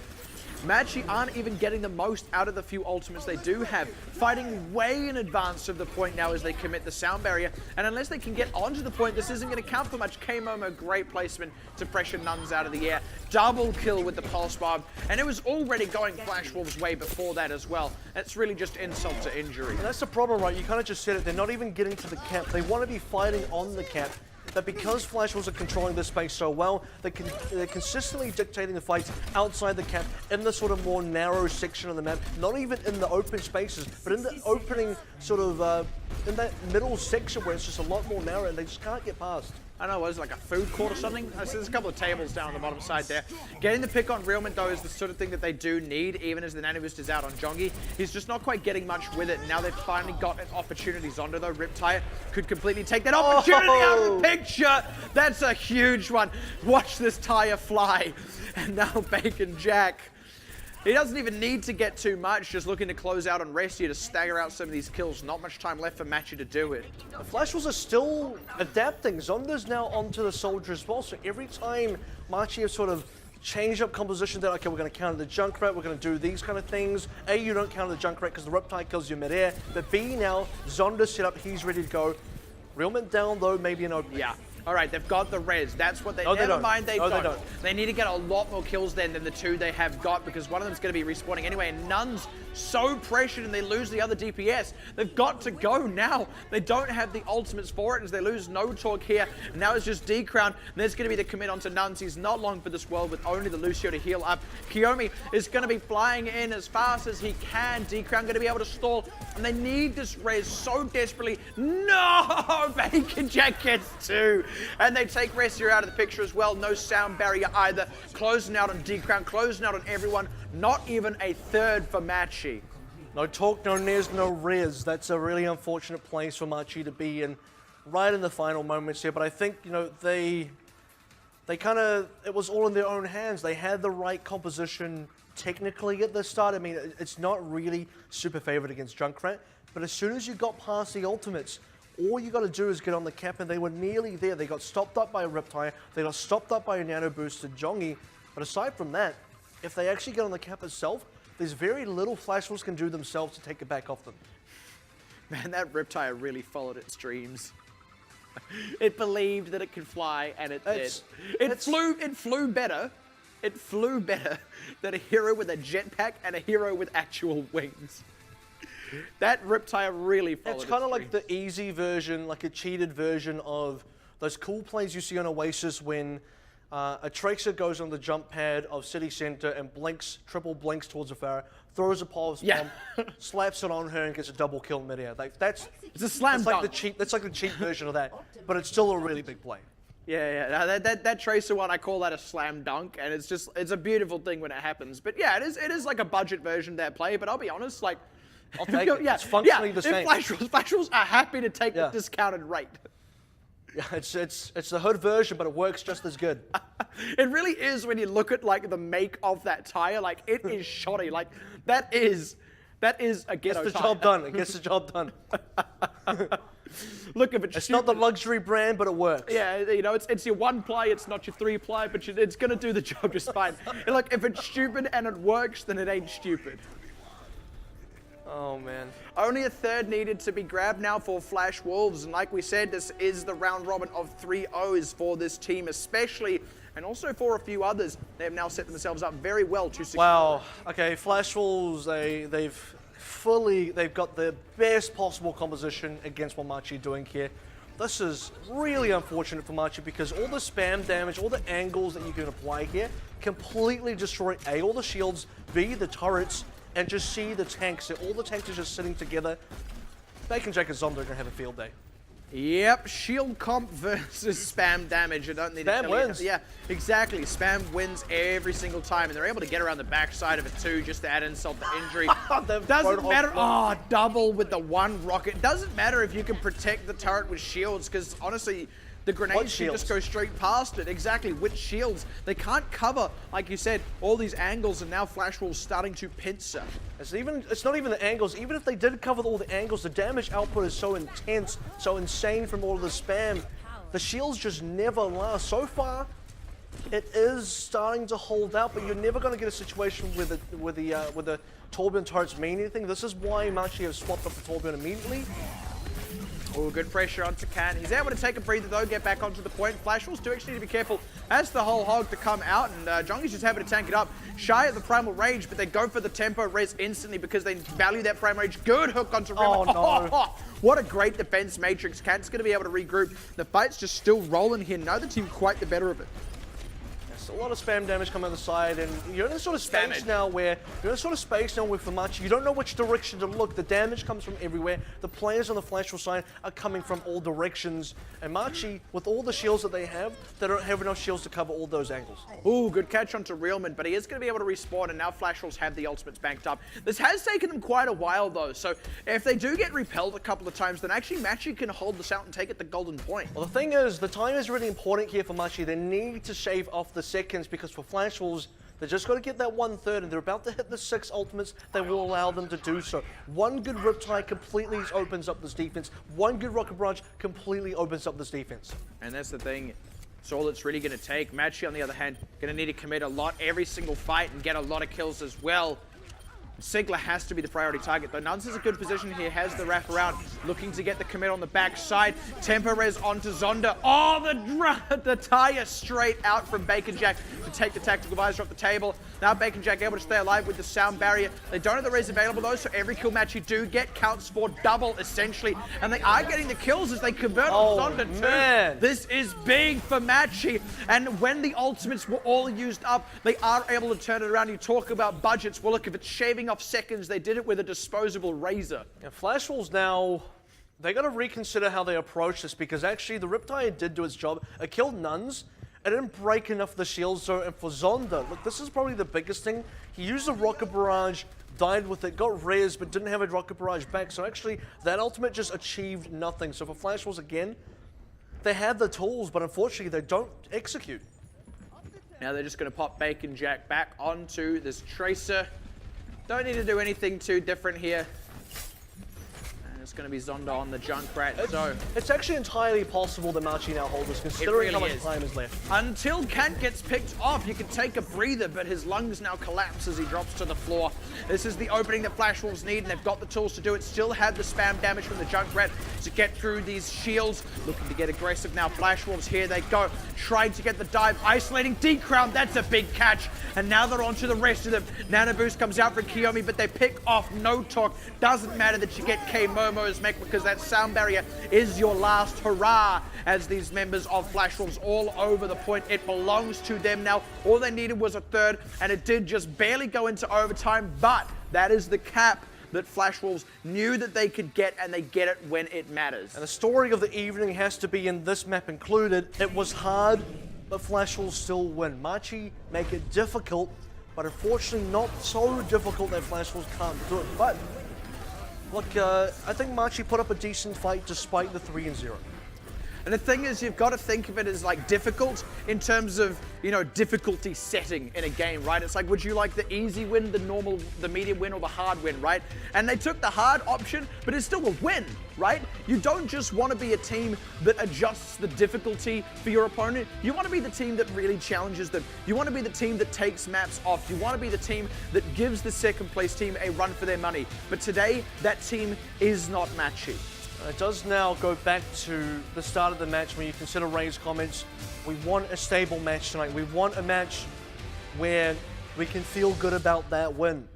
B: Machi aren't even getting the most out of the few ultimates they do have, fighting way in advance of the point now as they commit the sound barrier, and unless they can get onto the point, this isn't going to count for much. K-Momo, great placement to pressure Nuns out of the air. Double kill with the Pulse Bomb, and it was already going Flash Wolves' way before that as well. It's really just insult to injury.
A: And that's the problem, right? You kind of just said it. They're not even getting to the cap. They want to be fighting on the cap. That because Flash Wolves are controlling this space so well, they're consistently dictating the fights outside the cap in the sort of more narrow section of the map, not even in the open spaces, but in the opening sort of, in that middle section where it's just a lot more narrow and they just can't get past.
B: I don't know, what is it, like a food court or something? There's a couple of tables down on the bottom side there. Getting the pick on Realment, though, is the sort of thing that they do need, even as the Nanoboost is out on Jongi. He's just not quite getting much with it. Now they've finally got an opportunity. Zondo, though, Riptire could completely take that opportunity out of the picture. That's a huge one. Watch this tire fly. And now Bacon Jack. He doesn't even need to get too much, just looking to close out on Restia to stagger out some of these kills. Not much time left for Machi to do it.
A: The Flash Wolves are still adapting. Zonda's now onto the Soldier as well, so every time Machi have sort of changed up composition, that okay, we're going to counter the Junkrat, we're going to do these kind of things. A, you don't counter the Junkrat because the Riptide kills you mid-air, but B, now Zonda's set up, he's ready to go. Realment down though, maybe an open.
B: Yeah. All right, they've got the res. That's what they...
A: No, they
B: never
A: don't.
B: mind, they
A: No,
B: don't.
A: they don't.
B: They need to get a lot more kills then than the two they have got, because one of them's going to be respawning anyway, and Nun's so pressured and they lose the other DPS. They've got to go now. They don't have the ultimates for it as they lose no talk here. And now it's just D-Crown, and there's going to be the commit onto Nuns. He's not long for this world with only the Lucio to heal up. Kiyomi is going to be flying in as fast as he can. D-Crown going to be able to stall, and they need this res so desperately. No! Bacon Jack gets two, and they take Restia out of the picture as well. No sound barrier either. Closing out on D-Crown, closing out on everyone. Not even a third for Machi.
A: No talk, no Nez, no res. That's a really unfortunate place for Machi to be in right in the final moments here. But I think, you know, they kind of, it was all in their own hands. They had the right composition technically at the start. I mean, it's not really super favored against Junkrat. But as soon as you got past the ultimates, all you got to do is get on the cap, and they were nearly there. They got stopped up by a Riptire. They got stopped up by a Nano Boosted Jongi. But aside from that, if they actually get on the cap itself, there's very little Flash Wolves can do themselves to take it back off them.
B: Man, that Riptire really followed its dreams. It believed that it could fly, and it did. It flew better. It flew better than a hero with a jetpack and a hero with actual wings. That Riptire really followed its
A: It's kind of
B: dreams.
A: like the easy version, like a cheated version of those cool plays you see on Oasis when a Tracer goes on the jump pad of City Center and blinks, triple blinks towards a Pharah, throws a pulse bomb, slaps it on her and gets a double kill midair. Like it's
B: a slam
A: like
B: dunk.
A: That's like the cheap version of that, but it's still a really big play.
B: Yeah. No, that Tracer one, I call that a slam dunk, and it's a beautiful thing when it happens. But yeah, it is like a budget version of that play. But I'll be honest, like,
A: I'll take it. It's functionally the same.
B: If Flash Wolves are happy to take the discounted rate.
A: Yeah, it's the hood version, but it works just as good.
B: It really is when you look at like the make of that tire. Like, it is shoddy. Like, that is a ghetto
A: Gets the
B: tire.
A: job done. It gets the job done.
B: Look, if
A: It's not the luxury brand, but it works.
B: Yeah, you know, it's your one ply, it's not your three ply, but it's gonna do the job just fine. And look, if it's stupid and it works, then it ain't stupid.
A: Oh man.
B: Only a third needed to be grabbed now for Flash Wolves, and like we said, this is the round robin of 3-0s for this team especially, and also for a few others. They have now set themselves up very well to secure.
A: Wow. Okay, Flash Wolves, they've got the best possible composition against what Machi are doing here. This is really unfortunate for Machi because all the spam damage, all the angles that you can apply here completely destroy A, all the shields, B, the turrets, and just see the tanks. All the tanks are just sitting together. Bacon Jack and Zombie are going to have a field day.
B: Yep, shield comp versus spam damage. I don't need to
A: Spam
B: tell
A: wins.
B: you. Yeah, exactly. Spam wins every single time, and they're able to get around the backside of it too, just to add insult to injury. Doesn't matter. Oh, double with the one rocket. Doesn't matter if you can protect the turret with shields, because honestly, the grenades can just go straight past it. Exactly, with shields. They can't cover, like you said, all these angles, and now Flash Wolves starting to pincer.
A: It's not even the angles. Even if they did cover all the angles, the damage output is so intense, so insane from all of the spam. The shields just never last. So far, it is starting to hold out, but you're never going to get a situation where the Torbjorn turrets mean anything. This is why Machi have swapped up the Torbjorn immediately.
B: Oh, good pressure onto Can. He's able to take a breather though, get back onto the point. Flash Wolves do actually need to be careful as the whole hog to come out, and Jongi's just having to tank it up. Shy at the Primal Rage, but they go for the tempo res instantly because they value that Primal Rage. Good hook onto Rim.
A: Oh, no.
B: What a great defense matrix. Can's going to be able to regroup. The fight's just still rolling here. Neither team quite the better of it.
A: A lot of spam damage coming on the side, and you're in a sort of space now where for Machi, you don't know which direction to look. The damage comes from everywhere. The players on the Flash Wolf side are coming from all directions, and Machi, with all the shields that they don't have enough shields to cover all those angles.
B: Ooh, good catch onto Realman, but he is going to be able to respawn, and now Flash Wolves have the ultimates banked up. This has taken them quite a while though, so if they do get repelled a couple of times, then actually Machi can hold this out and take it the golden point.
A: Well, the thing is, the time is really important here for Machi. They need to shave off the seconds, because for Flash Wolves, they're just got to get that 1/3, and they're about to hit the 6 ultimates that will allow them to do so. One good Riptide completely opens up this defense. One good Rocket Barrage completely opens up this defense.
B: And that's the thing. It's all it's really going to take. Machi, on the other hand, going to need to commit a lot every single fight and get a lot of kills as well. Sigler has to be the priority target, though. Nuns is a good position here, has the wraparound, looking to get the commit on the backside. Tempo res onto Zonda. Oh, the tire straight out from Bacon Jack to take the tactical visor off the table. Now Bacon Jack able to stay alive with the sound barrier. They don't have the res available though, so every kill match you do get counts for double essentially. And they are getting the kills as they convert on Zonda too.
A: Man.
B: This is big for Machi. And when the ultimates were all used up, they are able to turn it around. You talk about budgets. Well, look, if it's shaving off seconds, they did it with a disposable razor.
A: Yeah, Flash Wolves now, they got to reconsider how they approach this, because actually the Riptide did do its job. It killed Nuns. It didn't break enough of the shield zone, and for Zonda, look, this is probably the biggest thing. He used the Rocket Barrage, died with it, got res, but didn't have a Rocket Barrage back, so actually that ultimate just achieved nothing. So for Flash Wolves again, they had the tools, but unfortunately they don't execute.
B: Now they're just going to pop Bacon Jack back onto this Tracer. Don't need to do anything too different here. And it's going to be Zonda on the Junkrat. So
A: it's actually entirely possible that Machi now hold this, considering how much time is left.
B: Until Kant gets picked off, you can take a breather, but his lungs now collapse as he drops to the floor. This is the opening that Flash Wolves need, and they've got the tools to do it. Still have the spam damage from the Junkrat to get through these shields. Looking to get aggressive now. Flash Wolves, here they go. Trying to get the dive. Isolating D-Crown. That's a big catch. And now they're on to the rest of them. Nano Boost comes out for Kiyomi, but they pick off No Talk. Doesn't matter that you get K-Momo's mech, because that sound barrier is your last hurrah, as these members of Flash Wolves all over the point. It belongs to them now. All they needed was a third, and it did just barely go into overtime, but that is the cap that Flash Wolves knew that they could get, and they get it when it matters.
A: And the story of the evening has to be in this map included. It was hard, but Flash Wolves still win. Machi make it difficult, but unfortunately not so difficult that Flash Wolves can't do it. But look, I think Machi put up a decent fight despite the 3-0.
B: And the thing is, you've got to think of it as like difficult in terms of, you know, difficulty setting in a game, right? It's like, would you like the easy win, the normal, the medium win, or the hard win, right? And they took the hard option, but it's still a win, right? You don't just want to be a team that adjusts the difficulty for your opponent. You want to be the team that really challenges them. You want to be the team that takes maps off. You want to be the team that gives the second place team a run for their money. But today, that team is not Machi.
A: It does now go back to the start of the match when you consider Ray's comments. We want a stable match tonight. We want a match where we can feel good about that win.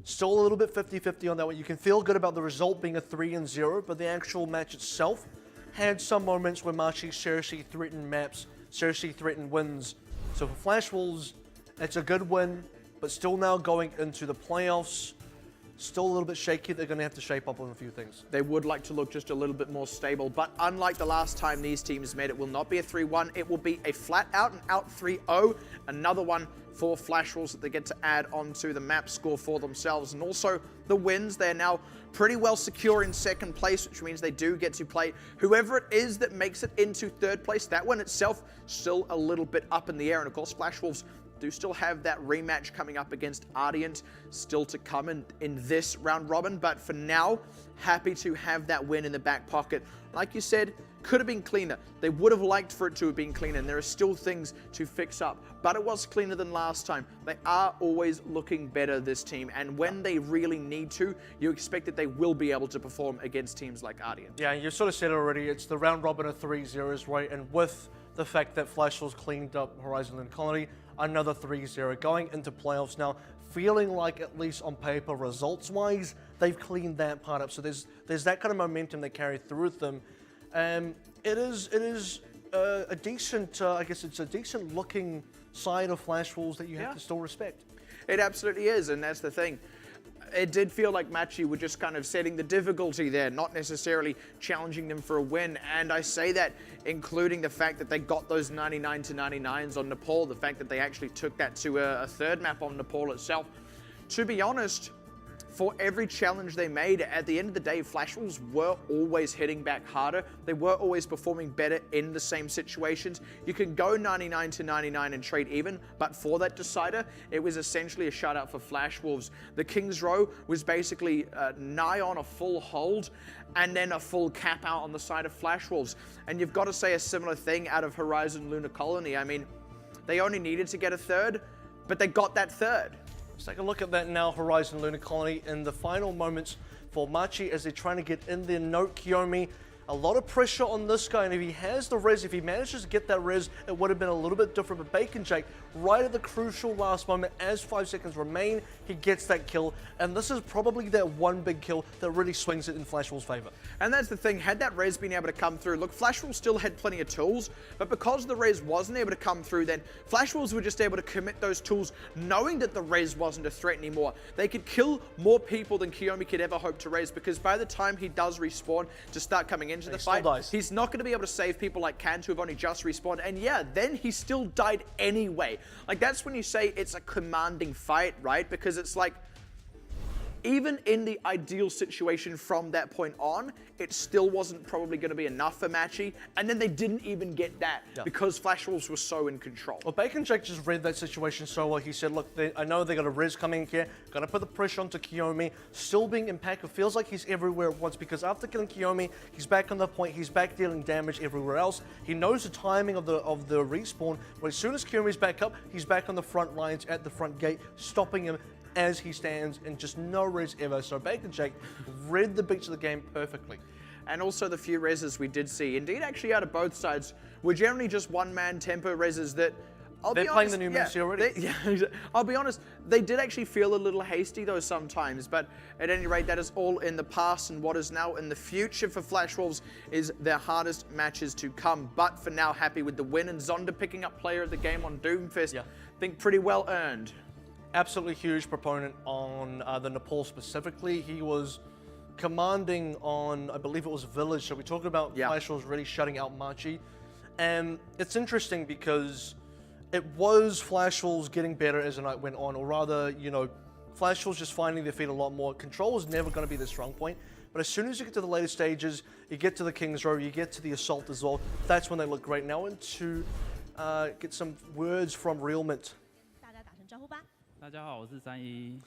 A: Still a little bit 50-50 on that one. You can feel good about the result being a 3-0, but the actual match itself had some moments where Machi seriously threatened maps, seriously threatened wins. So for Flash Wolves, it's a good win, but still now going into the playoffs. still a little bit shaky. They're going to have to shape up on a few things.
B: They would like to look just a little bit more stable, but unlike the last time these teams met, it will not be a 3-1. It will be a flat out and out 3-0. Another one for Flash Wolves that they get to add onto the map score for themselves. And also the wins, they're now pretty well secure in second place, which means they do get to play whoever it is that makes it into third place. That one itself still a little bit up in the air. And of course, Flash Wolves do still have that rematch coming up against Ardiant still to come in this round robin. But for now, happy to have that win in the back pocket. Like you said, could have been cleaner. They would have liked for it to have been cleaner, and there are still things to fix up. But it was cleaner than last time. They are always looking better, this team, and when they really need to, you expect that they will be able to perform against teams like Ardiant.
A: Yeah, you sort of said it already. It's the round robin of 3-0s, right? And with the fact that Flash Wolves cleaned up Horizon Lunar Colony, another 3-0 going into playoffs now, feeling like, at least on paper, results-wise, they've cleaned that part up. So there's that kind of momentum they carry through with them. It is a decent, I guess it's a decent looking side of Flash Wolves that you have to still respect.
B: It absolutely is, and that's the thing. It did feel like Machi were just kind of setting the difficulty there, not necessarily challenging them for a win. And I say that including the fact that they got those 99 to 99s on Nepal, the fact that they actually took that to a third map on Nepal itself. To be honest, for every challenge they made, at the end of the day, Flash Wolves were always hitting back harder. They were always performing better in the same situations. You can go 99 to 99 and trade even, but for that decider, it was essentially a shutout for Flash Wolves. The King's Row was basically nigh on a full hold, and then a full cap out on the side of Flash Wolves. And you've got to say a similar thing out of Horizon Lunar Colony. I mean, they only needed to get a third, but they got that third.
A: Let's take a look at that now, Horizon Lunar Colony, in the final moments for Machi as they're trying to get in there. Note Kiyomi, a lot of pressure on this guy, and if he has the res, if he manages to get that res, it would have been a little bit different. But Bacon Jake, right at the crucial last moment, as 5 seconds remain, he gets that kill, and this is probably that one big kill that really swings it in Flash Wolves' favor.
B: And that's the thing, had that res been able to come through, look, Flash Wolves still had plenty of tools, but because the res wasn't able to come through, then Flash Wolves were just able to commit those tools knowing that the res wasn't a threat anymore. They could kill more people than Kiyomi could ever hope to res, because by the time he does respawn to start coming into the fight, he's not going to be able to save people like Kant who have only just respawned, and yeah, then he still died anyway. Like, that's when you say it's a commanding fight, right? Because it's like, even in the ideal situation from that point on, it still wasn't probably going to be enough for Machi, and then they didn't even get that because Flash Wolves were so in control.
A: Well, Bacon Jake just read that situation so well. He said, look, I know they got a res coming here, got to put the pressure onto Kiyomi, still being impactful, feels like he's everywhere at once, because after killing Kiyomi, he's back on the point, he's back dealing damage everywhere else. He knows the timing of the respawn, but as soon as Kiyomi's back up, he's back on the front lines at the front gate, stopping him as he stands, and just no res ever. So Bacon Jake read the beats of the game perfectly.
B: And also the few reses we did see, indeed actually out of both sides, were generally just one-man tempo reses that,
A: they're playing the new moves already.
B: I'll be honest, they did actually feel a little hasty though sometimes, but at any rate, that is all in the past, and what is now in the future for Flash Wolves is their hardest matches to come. But for now, happy with the win, and Zonda picking up player of the game on Doomfist, I think pretty well earned.
A: Absolutely huge proponent on the Nepal specifically. He was commanding on, I believe it was Village, so we talked about Flash Wolves really shutting out Machi. And it's interesting because it was Flash Wolves getting better as the night went on, or rather, you know, Flash Wolves just finding their feet a lot more. Control was never going to be their strong point, but as soon as you get to the later stages, you get to the King's Row, you get to the Assault as well, that's when they look great. Now into get some words from Realment.
C: 大家打声招呼吧。
E: 大家好，我是31。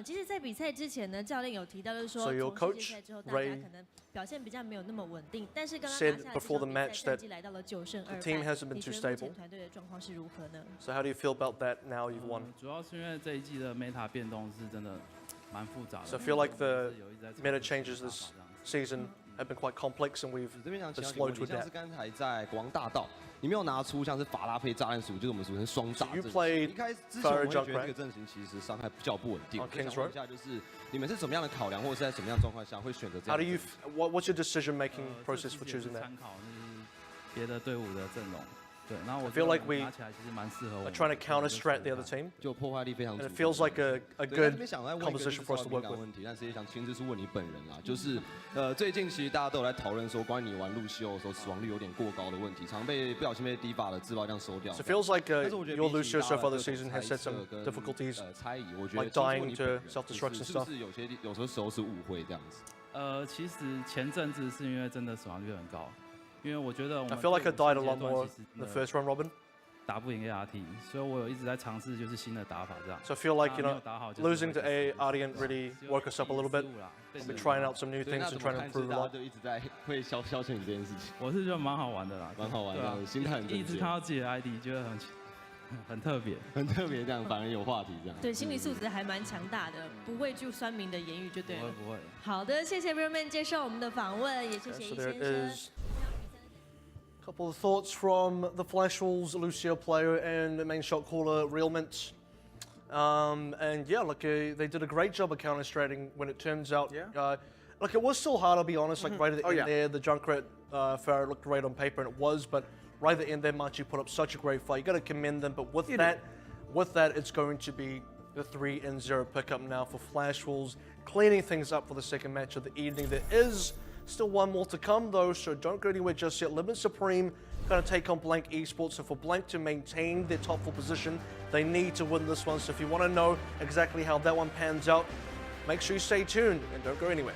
C: 其实，在比赛之前呢，教练有提到，就是说，
A: So your
C: 从世
A: coach
C: 界赛之后，大家
A: Ray
C: 可能表现比较没有那么稳定，但是刚刚
A: said
C: 拿下来
A: before the
C: 这场比
A: match
C: 赛
A: that
C: 战绩来到了9胜2
A: the team
C: 败。
A: hasn't been
C: 你
A: too
C: 觉得目
A: stable.
C: 前团队的状况是如何呢？
A: So how do you feel about that now you've won?
E: 主要是因为这一季的 meta 变动是真的蛮复杂的。
A: So I feel like the
E: 有一直在尝试
A: meta
E: 新的
A: changes
E: 打
A: this
E: 法这样子
A: season have been quite complex, and we've
G: 这边想
A: been
G: 请教一个
A: slow
G: 问
A: to
G: 题，像
A: adapt.
G: 是刚才在国王大道，你没有拿出像是法拉配炸弹鼠，就是我们俗称双炸
A: So you
G: 阵型。
A: played
G: 一开始之前我
A: Fire
G: 会觉
A: Jump,
G: 得这
A: right?
G: 个阵型其实伤害比较不稳定。
A: On
G: 我
A: King's
G: 想问
A: Road?
G: 一下，就是你们是怎么样的考量，或者是在什么样的状况下会选择这
A: How
G: 样
A: do
G: 的
A: you
G: 阵型？
A: what's your decision-making
E: 这
A: process
E: 其
A: for
E: 实也是
A: choosing that?
E: 参考就是别的队伍的阵容，
H: 对，然后我
A: I feel like we
H: 拿起来其实蛮适合我
A: are trying to counter strat the other team.
G: 就破坏力非常
A: And
G: 足
A: it feels like a
G: 对，但
A: good
G: 这边想再问一个就是
A: composition for us
G: 稍
A: to
G: 微
A: work
G: 敏感
A: with.
G: 问题，但实际上亲自是问你本人啦，就是最近其实大家都有在讨论说，关于你玩路西欧的时候死亡率有点过高的问题，常被不小心被低法的自爆这样收掉。
A: So it feels like
G: 但是我觉得
A: your
G: 比起
A: Lucio
G: 大
A: so
G: 家
A: far
G: 的
A: this
G: 各种
A: season has
G: 猜
A: had some
G: 测跟
A: difficulties.
G: 猜疑，我觉得
A: like
G: 其实是
A: dying
G: 问你
A: to
G: 本人
A: self-destruction
G: 是
A: stuff.
G: 不是有时候是误会这样子？
H: 其实前阵子是因为真的死亡率很高，因为我觉得我
A: I
H: 们
A: feel like I
H: 队伍
A: died a
H: 现阶
A: lot
H: 段
A: more
H: 其实
A: in the
H: 真的
A: first round robin.
H: 打不赢 ART，所以我有一直在尝试就是新的打法这样。
A: So I feel like, you
H: 没
A: know,
H: 有打好就是
A: losing to
H: 会
A: A Ardian really woke us up a little bit.
H: 失误啦
A: We'll
H: 对
A: be trying out some new
G: 对，
A: things
G: 那
A: and
G: 怎么
A: trying to
G: 看？是
A: improve a
G: 大家
A: lot.
G: 就一直在会消遣你这件事情，
H: 我是觉得蛮好玩的啦，
G: 蛮好玩
H: 对啊
G: 的，心态很
H: 一直
G: 正确，
H: 看到自己的 ID，觉得很特别。
G: 很特别，这样反而有话题这样。
C: 对，心理素质还蛮强大的，不会就酸民的言语就对了。
H: 不会。
C: 好的，谢谢 Realman 接受我们的访问，也谢谢
A: So
C: 易
A: there
C: 先
A: it
C: 生。
A: is. Couple of thoughts from the Flash Wolves, Lucio player and the main shot caller, Realment. And yeah, look, they did a great job of counter-strating when it turns out.
B: Yeah.
A: Look, it was still hard, I'll be honest. Like right at the
B: Oh,
A: end
B: yeah.
A: there, the Junkrat Farah looked great on paper, and it was. But right at the end there, Machi put up such a great fight. You got to commend them. But with that, it's going to be the 3-0 pickup now for Flash Wolves, cleaning things up for the second match of the evening. There is still one more to come though, so don't go anywhere just yet. Limit Supreme going to take on Blank Esports. So for Blank to maintain their top 4 position, they need to win this one. So if you want to know exactly how that one pans out, make sure you stay tuned and don't go anywhere.